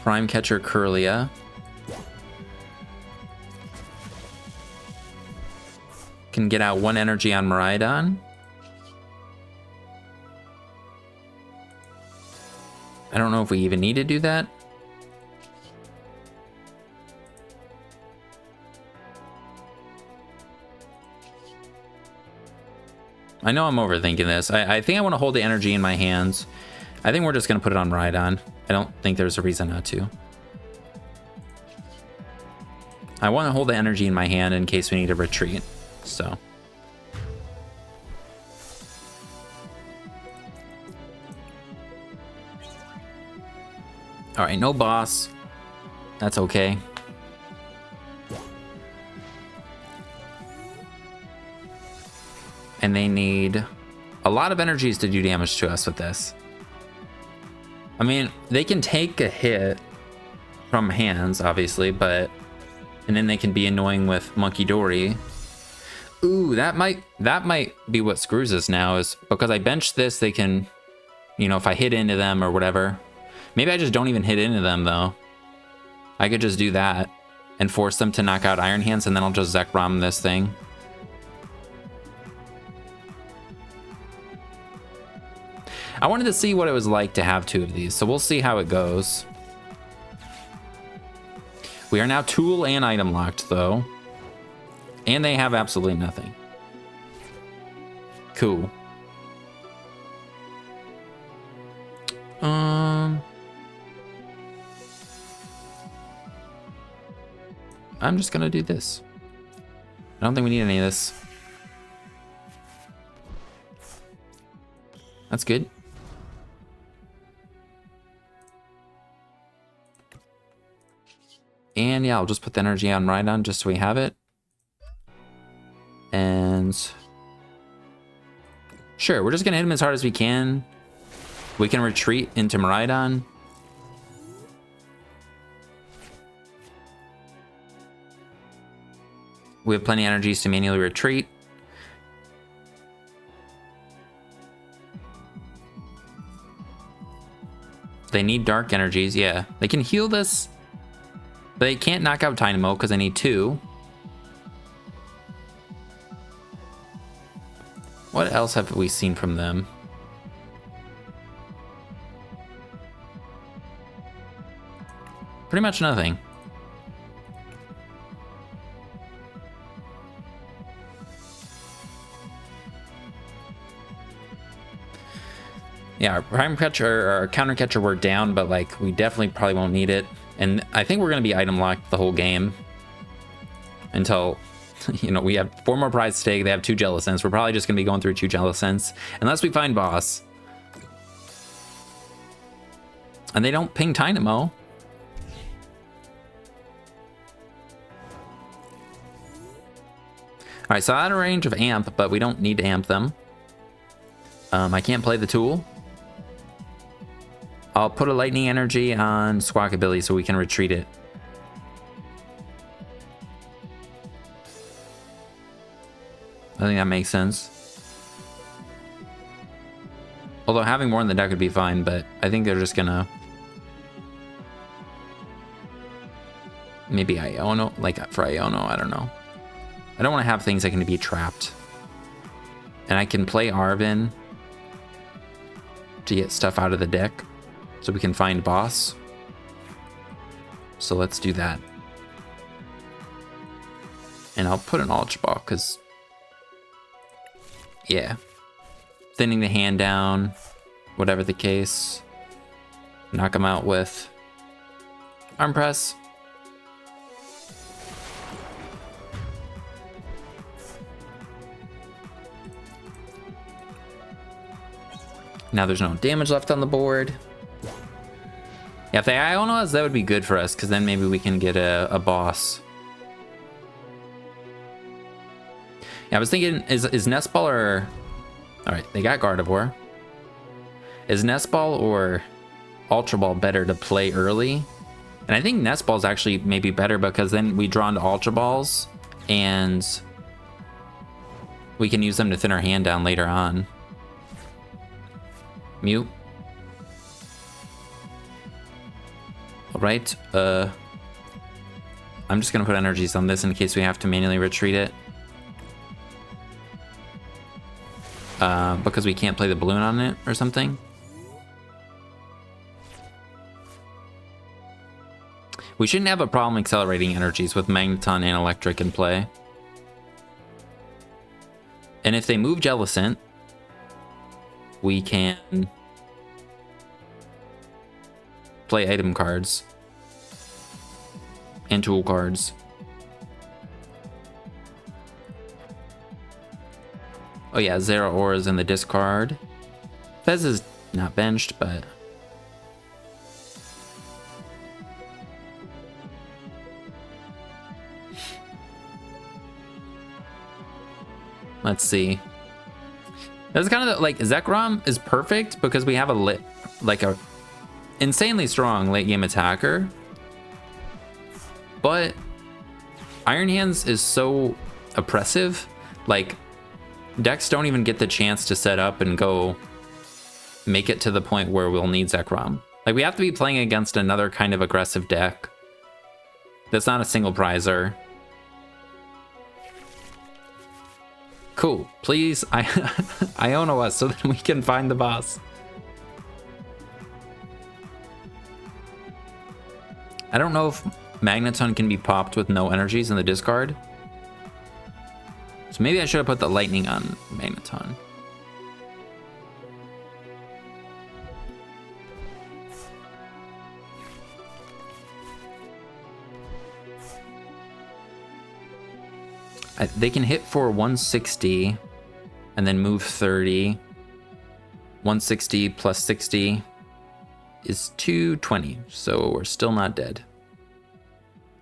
Prime Catcher Kirlia. Can get out 1 energy on Miraidon. I don't know if we even need to do that. I know I'm overthinking this. I think I want to hold the energy in my hands. I think we're just going to put it on Miraidon. I don't think there's a reason not to. I want to hold the energy in my hand in case we need to retreat. So. All right, no boss. That's okay. And they need a lot of energies to do damage to us with this. I mean, they can take a hit from hands, obviously, but... And then they can be annoying with Monkey Dory. Ooh, that might be what screws us now, is because I bench this, they can, you know, if I hit into them or whatever. Maybe I just don't even hit into them, though. I could just do that and force them to knock out Iron Hands, and then I'll just Zekrom this thing. I wanted to see what it was like to have 2 of these, so we'll see how it goes. We are now tool and item locked, though. And they have absolutely nothing. Cool. I'm just gonna do this. I don't think we need any of this. That's good. And yeah, I'll just put the energy on Miraidon just so we have it. And sure, we're just gonna hit him as hard as we can. We can retreat into Miraidon. We have plenty of energies to manually retreat. They need dark energies, yeah. They can heal this. They can't knock out Tynamo because I need 2. What else have we seen from them? Pretty much nothing. Yeah, our prime catcher, our counter catcher, we're down, but like we definitely probably won't need it. And I think we're gonna be item locked the whole game until, you know, we have 4 more prizes to take. They have 2 Jellicents. We're probably just gonna be going through 2 Jellicents unless we find boss. And they don't ping Tynamo. All right, so out of range of amp, but we don't need to amp them. I can't play the tool. I'll put a lightning energy on Squawkabilly so we can retreat it. I think that makes sense. Although having more in the deck would be fine, but I think they're just gonna... Maybe Iono, like for Iono, I don't know. I don't want to have things that can be trapped. And I can play Arvin to get stuff out of the deck so we can find boss. So let's do that. And I'll put an Ultra Ball because, yeah, thinning the hand down, whatever the case. Knock him out with Arm Press. Now there's no damage left on the board. Yeah, if they Iono us, that would be good for us, because then maybe we can get a boss. Yeah, I was thinking, is Nest Ball or... Alright, they got Gardevoir. Is Nest Ball or Ultra Ball better to play early? And I think Nest Ball is actually maybe better, because then we draw into Ultra Balls, and we can use them to thin our hand down later on. Mute. Alright, I'm just gonna put energies on this in case we have to manually retreat it. Because we can't play the balloon on it or something. We shouldn't have a problem accelerating energies with Magneton and Eelektrik in play. And if they move Jellicent, we can play item cards and tool cards. Oh yeah, Zero Aura's in the discard. Fez is not benched, but... Let's see. That's kind of like, Zekrom is perfect because we have a insanely strong late game attacker. But Iron Hands is so oppressive Like, decks don't even get the chance to set up and go make it to the point where we'll need Zekrom. Like, we have to be playing against another kind of aggressive deck that's not a single prizer. Cool. Please, Iono us so that we can find the boss. I don't know if Magneton can be popped with no energies in the discard. So maybe I should have put the lightning on Magneton. They can hit for 160 and then move 30. 160 plus 60 is 220, so we're still not dead.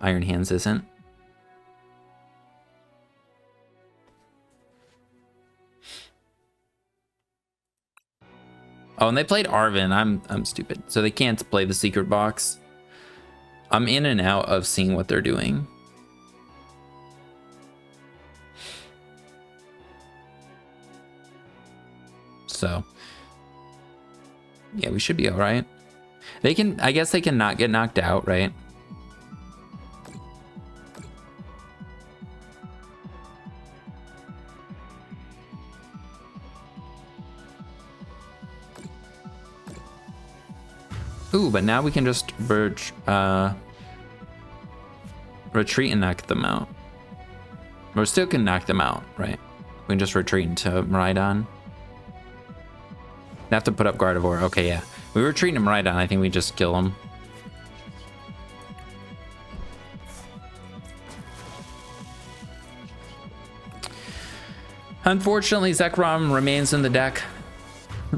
Iron Hands isn't. Oh, and they played Arven. I'm stupid. So they can't play the secret box. I'm in and out of seeing what they're doing. So yeah, we should be all right. They can, I guess they can not get knocked out, right? Ooh, but now we can just retreat and knock them out. We still can knock them out, right? We can just retreat into Miraidon. They have to put up Gardevoir. Okay, yeah. We were treating him right on. I think we just kill him. Unfortunately, Zekrom remains in the deck.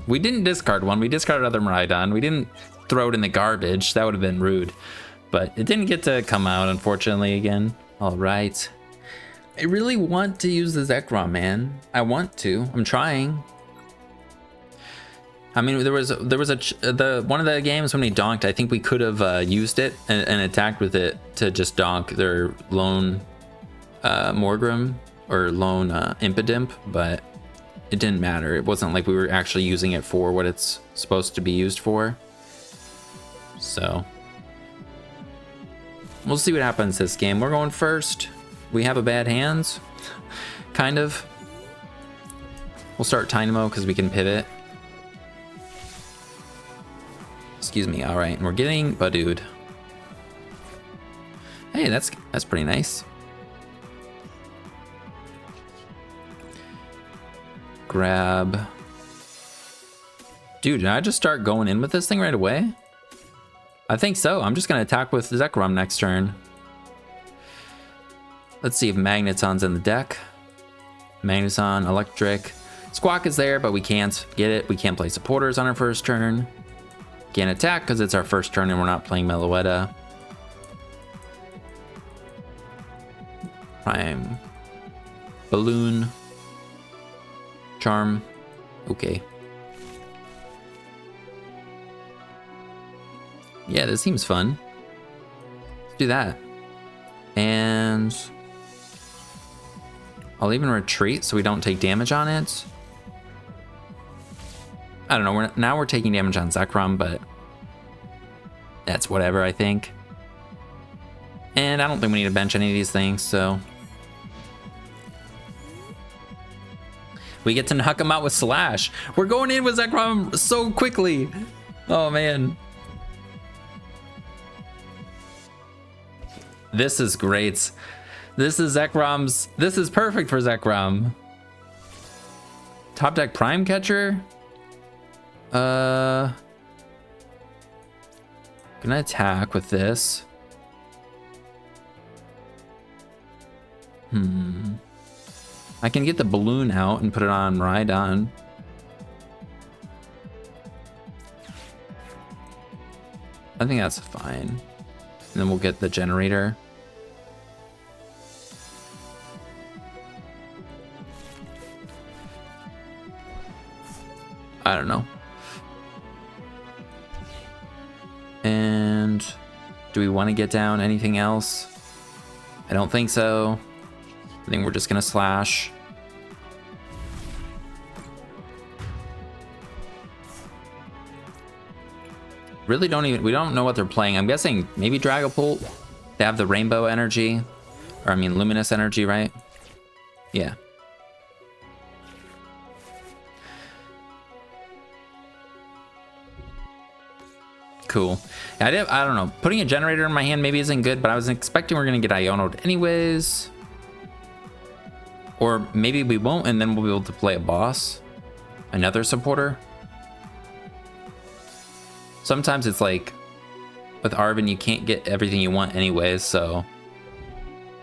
We didn't discard one. We discarded other Miraidon. We didn't throw it in the garbage. That would have been rude. But it didn't get to come out, unfortunately, again. All right. I really want to use the Zekrom, man. I want to. I'm trying. I mean, there was one of the games when we donked. I think we could have used it and attacked with it to just donk their lone Morgrim or lone Impidimp, but it didn't matter. It wasn't like we were actually using it for what it's supposed to be used for. So we'll see what happens this game. We're going first. We have a bad hands, kind of. We'll start Tynamo because we can pivot. Excuse me. All right, and we're getting Badooed. Hey, that's pretty nice. Grab. Dude, did I just start going in with this thing right away? I think so. I'm just gonna attack with Zekrom next turn. Let's see if Magneton's in the deck. Magneton, Eelektrik. Squawk is there, but we can't get it. We can't play supporters on our first turn. Can't attack because it's our first turn and we're not playing Meloetta. Prime. Balloon. Charm. Okay. Yeah, this seems fun. Let's do that. And I'll even retreat so we don't take damage on it. I don't know, now we're taking damage on Zekrom, but that's whatever, I think. And I don't think we need to bench any of these things, so. We get to knock him out with Slash. We're going in with Zekrom so quickly. Oh, man. This is great. This is Zekrom's, this is perfect for Zekrom. Top deck Prime Catcher. Gonna attack with this. I can get the balloon out and put it on Miraidon. I think that's fine. And then we'll get the generator. I don't know. And do we want to get down anything else? I don't think so. I think we're just gonna slash. Really we don't know what they're playing. I'm guessing maybe Dragapult. They have the rainbow energy. Or I mean luminous energy, right? Yeah. Cool. I don't know. Putting a generator in my hand maybe isn't good, but I was expecting we're gonna get Iono'd anyways. Or maybe we won't, and then we'll be able to play a boss. Another supporter. Sometimes it's like with Arven, you can't get everything you want anyways, so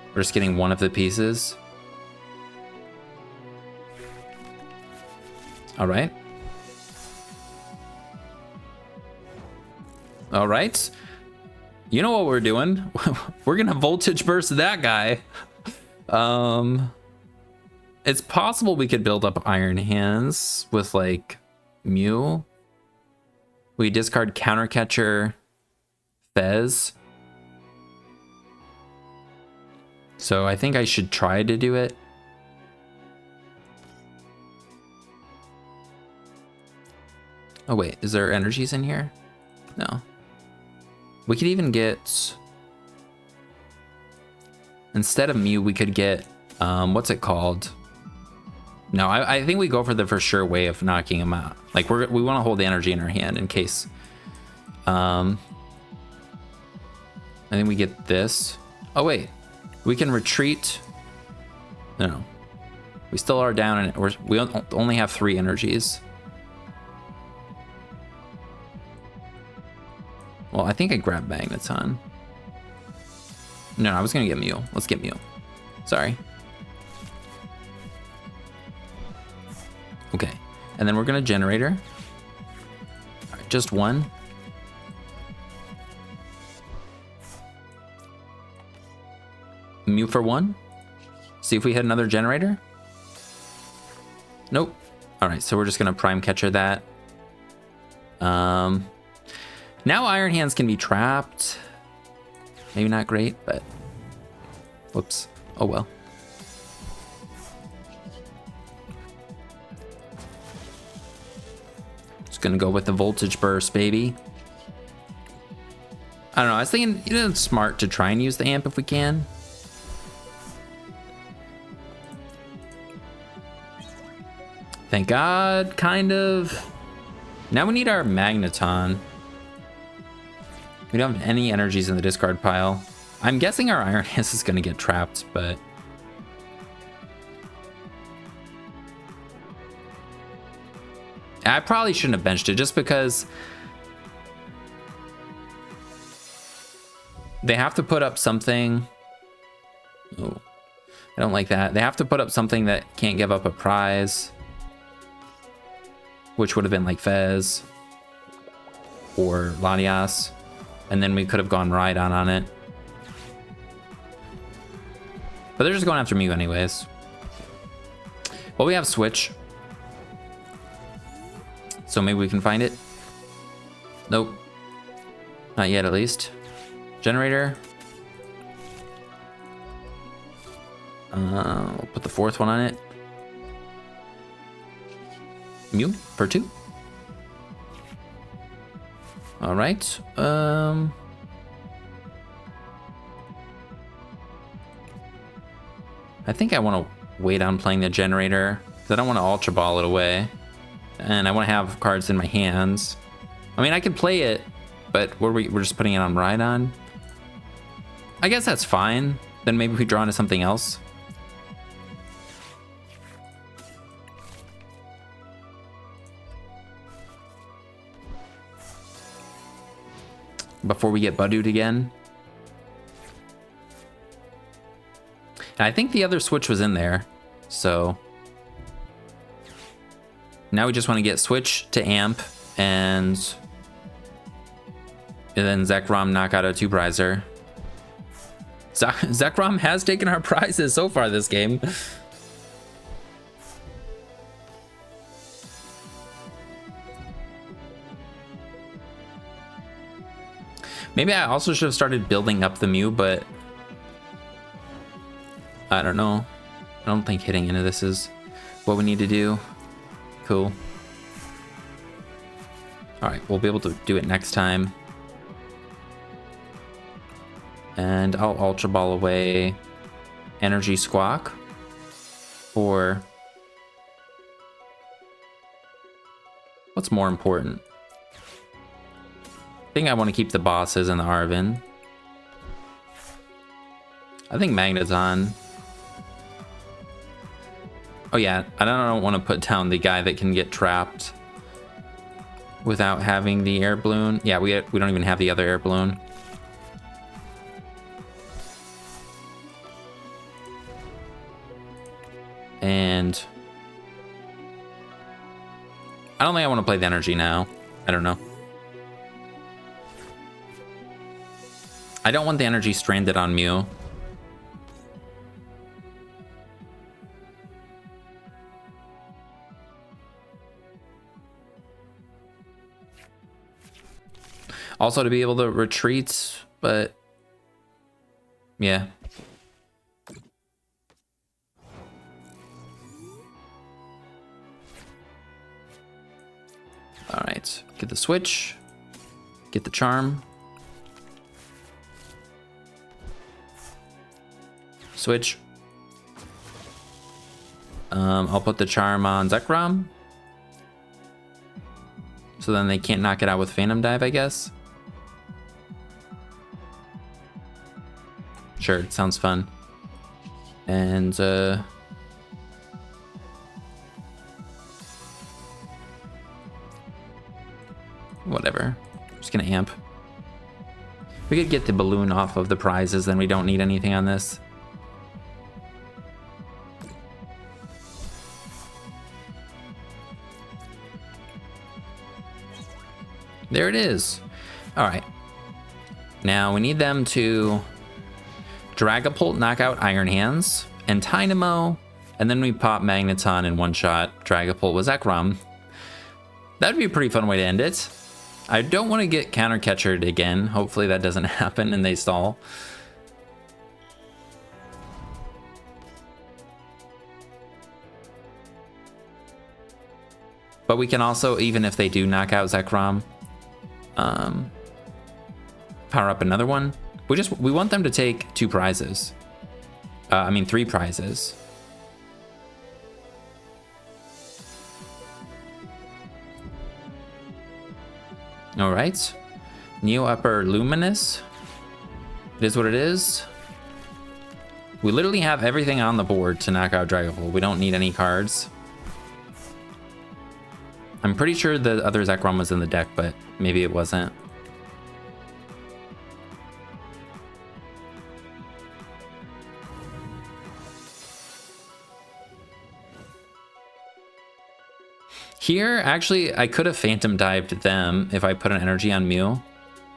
we're just getting one of the pieces. All right. All right. You know what we're doing? We're gonna voltage burst that guy. It's possible we could build up Iron Hands with like Mew. We discard Counter Catcher, Fez. So I think I should try to do it. Oh wait, is there energies in here? No. We could even get, instead of Mew, we could get, what's it called? No, I think we go for the for sure way of knocking him out. Like we want to hold the energy in our hand in case. I think we get this. Oh wait, we can retreat. No, we still are down, and we only have 3 energies. Well, I think I grabbed Magneton. No, I was gonna get Mew. Let's get Mew. Sorry. Okay, and then we're gonna Generator. All right, just 1. Mew for 1. See if we hit another Generator. Nope. All right, so we're just gonna Prime Catcher that. Now Iron Hands can be trapped. Maybe not great, but whoops. Oh well. Just gonna go with the Voltage Burst, baby. I don't know. I was thinking it's smart to try and use the amp if we can. Thank God, kind of. Now we need our Magneton. We don't have any energies in the discard pile. I'm guessing our Iron Hands is going to get trapped, but I probably shouldn't have benched it just because they have to put up something. Oh, I don't like that. They have to put up something that can't give up a prize, which would have been like Fez or Latias. And then we could have gone Miraidon on it. But they're just going after Mew anyways. Well, we have Switch. So maybe we can find it. Nope. Not yet, at least. Generator. We'll put the 4th one on it. Mew for 2. All right. I think I want to wait on playing the Generator because I don't want to Ultra Ball it away, and I want to have cards in my hands. I mean, I could play it, but we're just putting it on Miraidon. I guess that's fine. Then maybe we draw into something else. Before we get Budooed again. And I think the other Switch was in there, so now we just want to get Switch to Amp and then Zekrom knock out a 2-prizer. Zekrom has taken our prizes so far this game. Maybe I also should have started building up the Mew, but I don't know. I don't think hitting into this is what we need to do. Cool. Alright, we'll be able to do it next time. And I'll Ultra Ball away Energy Squawk for... what's more important? I think I want to keep the bosses and the Arven. I think Magneton. Oh yeah, I don't want to put down the guy that can get trapped without having the air balloon. Yeah, we don't even have the other air balloon. And I don't think I want to play the energy now. I don't know. I don't want the energy stranded on Mew. Also to be able to retreat, but yeah. All right, get the switch, get the charm. Switch. I'll put the charm on Zekrom. So then they can't knock it out with Phantom Dive, I guess. Sure, it sounds fun. And whatever. I'm just gonna amp. We could get the balloon off of the prizes, then we don't need anything on this. There it is. All right. Now we need them to Dragapult, knock out Iron Hands, and Tynamo, and then we pop Magneton in one shot. Dragapult with Zekrom. That'd be a pretty fun way to end it. I don't want to get counter catchered again. Hopefully that doesn't happen and they stall. But we can also, even if they do knock out Zekrom, power up another one. We want them to take 2 prizes. I mean 3 prizes. All right, Neo Upper Luminous. It is what it is. We literally have everything on the board to knock out Dragapult. We don't need any cards. I'm pretty sure the other Zekrom was in the deck, but maybe it wasn't. Here, actually, I could have Phantom Dived them if I put an energy on Mew.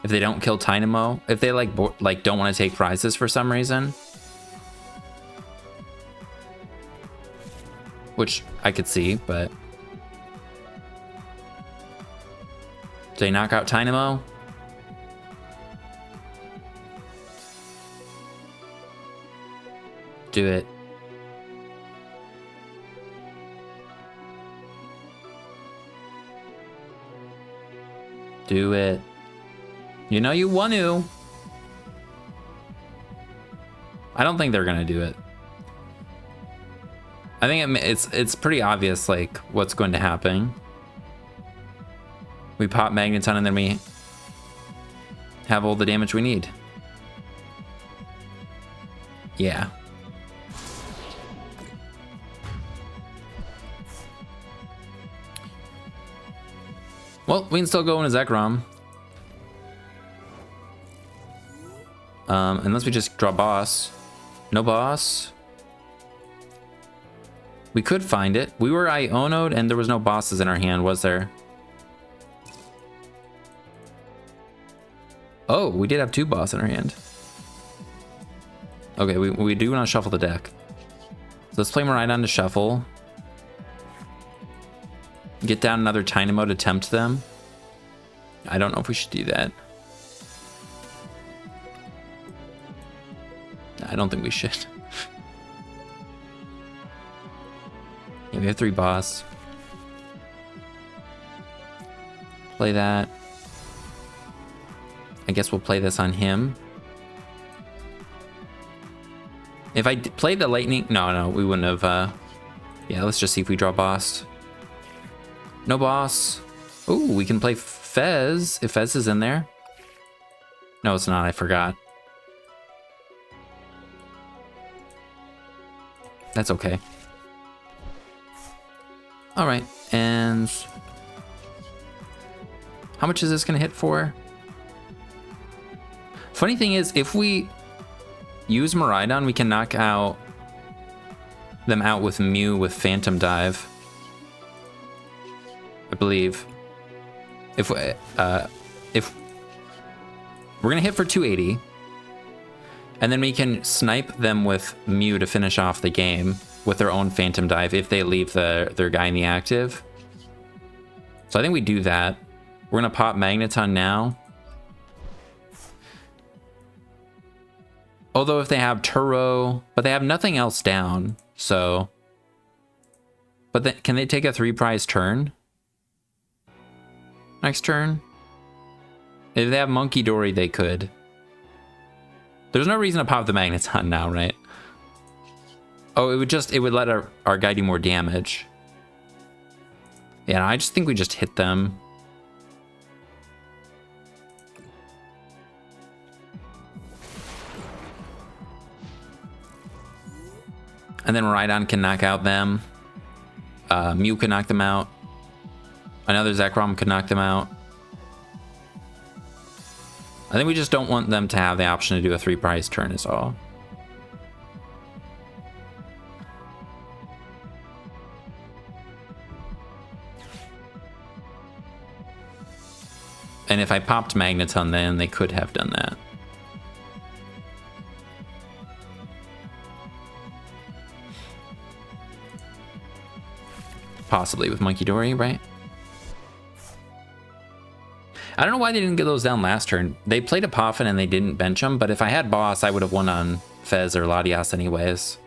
If they don't kill Tynamo, if they like don't want to take prizes for some reason. Which I could see, but... do they knock out Tynamo? Do it. Do it. You know you want to. I don't think they're gonna do it. I think it's pretty obvious like what's going to happen. We pop Magneton and then we have all the damage we need. Yeah. Well, we can still go into Zekrom. Unless we just draw boss. No boss. We could find it. We were Iono'd and there was no bosses in our hand, was there? Oh, we did have 2 bosses in our hand. Okay, we do want to shuffle the deck. So let's play Miraidon to shuffle. Get down another Tynamo to tempt them. I don't know if we should do that. I don't think we should. Yeah, we have 3 boss. Play that. I guess we'll play this on him. If I played the lightning, no, we wouldn't have. Yeah, let's just see if we draw boss. No boss. Ooh, we can play Fez if Fez is in there. No, it's not. I forgot. That's okay. All right, and how much is this gonna hit for? Funny thing is, if we use Miraidon, we can knock them out with Mew with Phantom Dive, I believe. If we're gonna hit for 280, and then we can snipe them with Mew to finish off the game with their own Phantom Dive if they leave their guy in the active. So I think we do that. We're gonna pop Magneton now. Although if they have Turo, but they have nothing else down, so. But then, can they take a 3-prize turn? Next turn? If they have Monkey Dory, they could. There's no reason to pop the Magneton now, right? Oh, it would let our guy do more damage. Yeah, I just think we just hit them. And then Miraidon can knock out them. Mew can knock them out. Another Zekrom could knock them out. I think we just don't want them to have the option to do a 3-prize turn is all. And if I popped Magneton, then they could have done that. Possibly with Monkey Dory, right? I don't know why they didn't get those down last turn. They played a Poffin and they didn't bench them, but if I had Boss, I would have won on Fez or Latias anyways.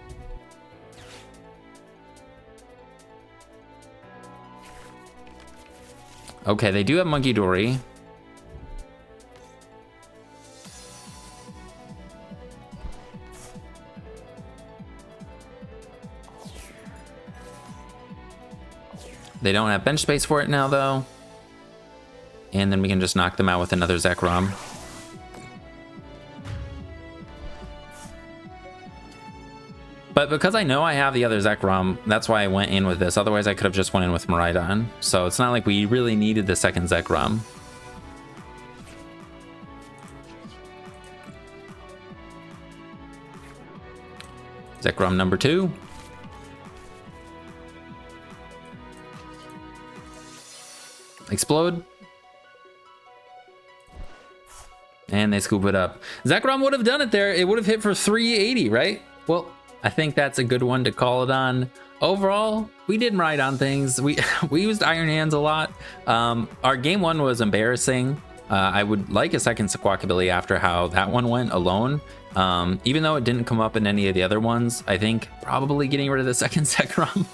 Okay, they do have Monkey Dory. They don't have bench space for it now, though. And then we can just knock them out with another Zekrom. But because I know I have the other Zekrom, that's why I went in with this. Otherwise, I could have just went in with Miraidon. So it's not like we really needed the second Zekrom. Zekrom number 2. Explode. And they scoop it up. Zekrom would have done it there. It would have hit for 380, right? Well, I think that's a good one to call it on. Overall, we did Miraidon things. We used Iron Hands a lot. Our game 1 was embarrassing. I would like a second Squawkabilly after how that one went alone. Even though it didn't come up in any of the other ones, I think probably getting rid of the second Zekrom.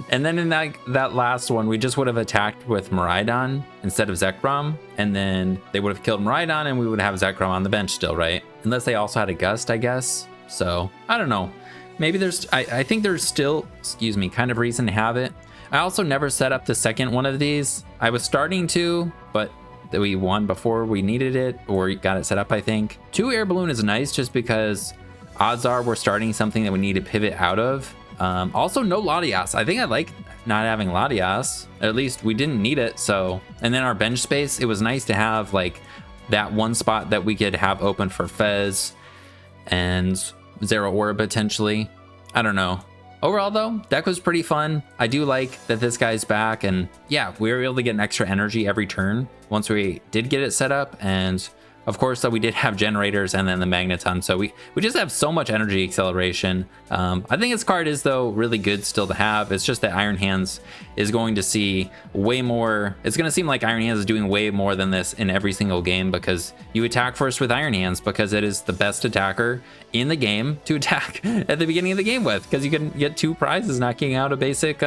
And then in that last one, we just would have attacked with Miraidon instead of Zekrom. And then they would have killed Miraidon and we would have Zekrom on the bench still, right? Unless they also had a Gust, I guess. So, I don't know. Maybe I think there's still, excuse me, kind of reason to have it. I also never set up the second one of these. I was starting to, but we won before we needed it, or got it set up, I think. 2 Air Balloon is nice just because odds are we're starting something that we need to pivot out of. Also, no Latias. I think I like not having Latias. At least we didn't need it, so. And then our bench space, it was nice to have like that one spot that we could have open for Fez and Zero Aura potentially. I don't know. Overall though, deck was pretty fun. I do like that this guy's back, and yeah, we were able to get an extra energy every turn once we did get it set up. And of course, though, we did have generators and then the Magneton, so we just have so much energy acceleration. I think this card is, though, really good still to have. It's just that Iron Hands is going to see way more. It's going to seem like Iron Hands is doing way more than this in every single game, because you attack first with Iron Hands because it is the best attacker in the game to attack at the beginning of the game with, because you can get 2 prizes knocking out a basic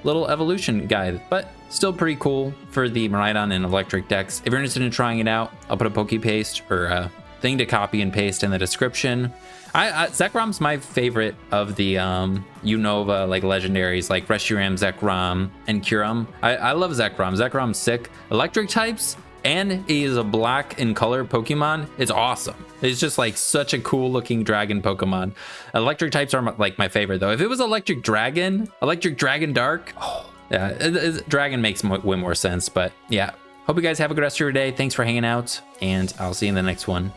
little evolution guide, but still pretty cool for the Miraidon and Eelektrik decks. If you're interested in trying it out, I'll put a Pokepaste or a thing to copy and paste in the description. Zekrom's my favorite of the Unova like legendaries like Reshiram, Zekrom, and Kyurem. I love Zekrom. Zekrom's sick. Electric types, and he is a black in color Pokemon. It's awesome. It's just like such a cool looking dragon Pokemon. Electric types are like my favorite though. If it was Electric Dragon Dark, oh yeah, Dragon makes way more sense. But yeah, hope you guys have a good rest of your day. Thanks for hanging out, and I'll see you in the next one.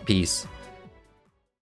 Peace.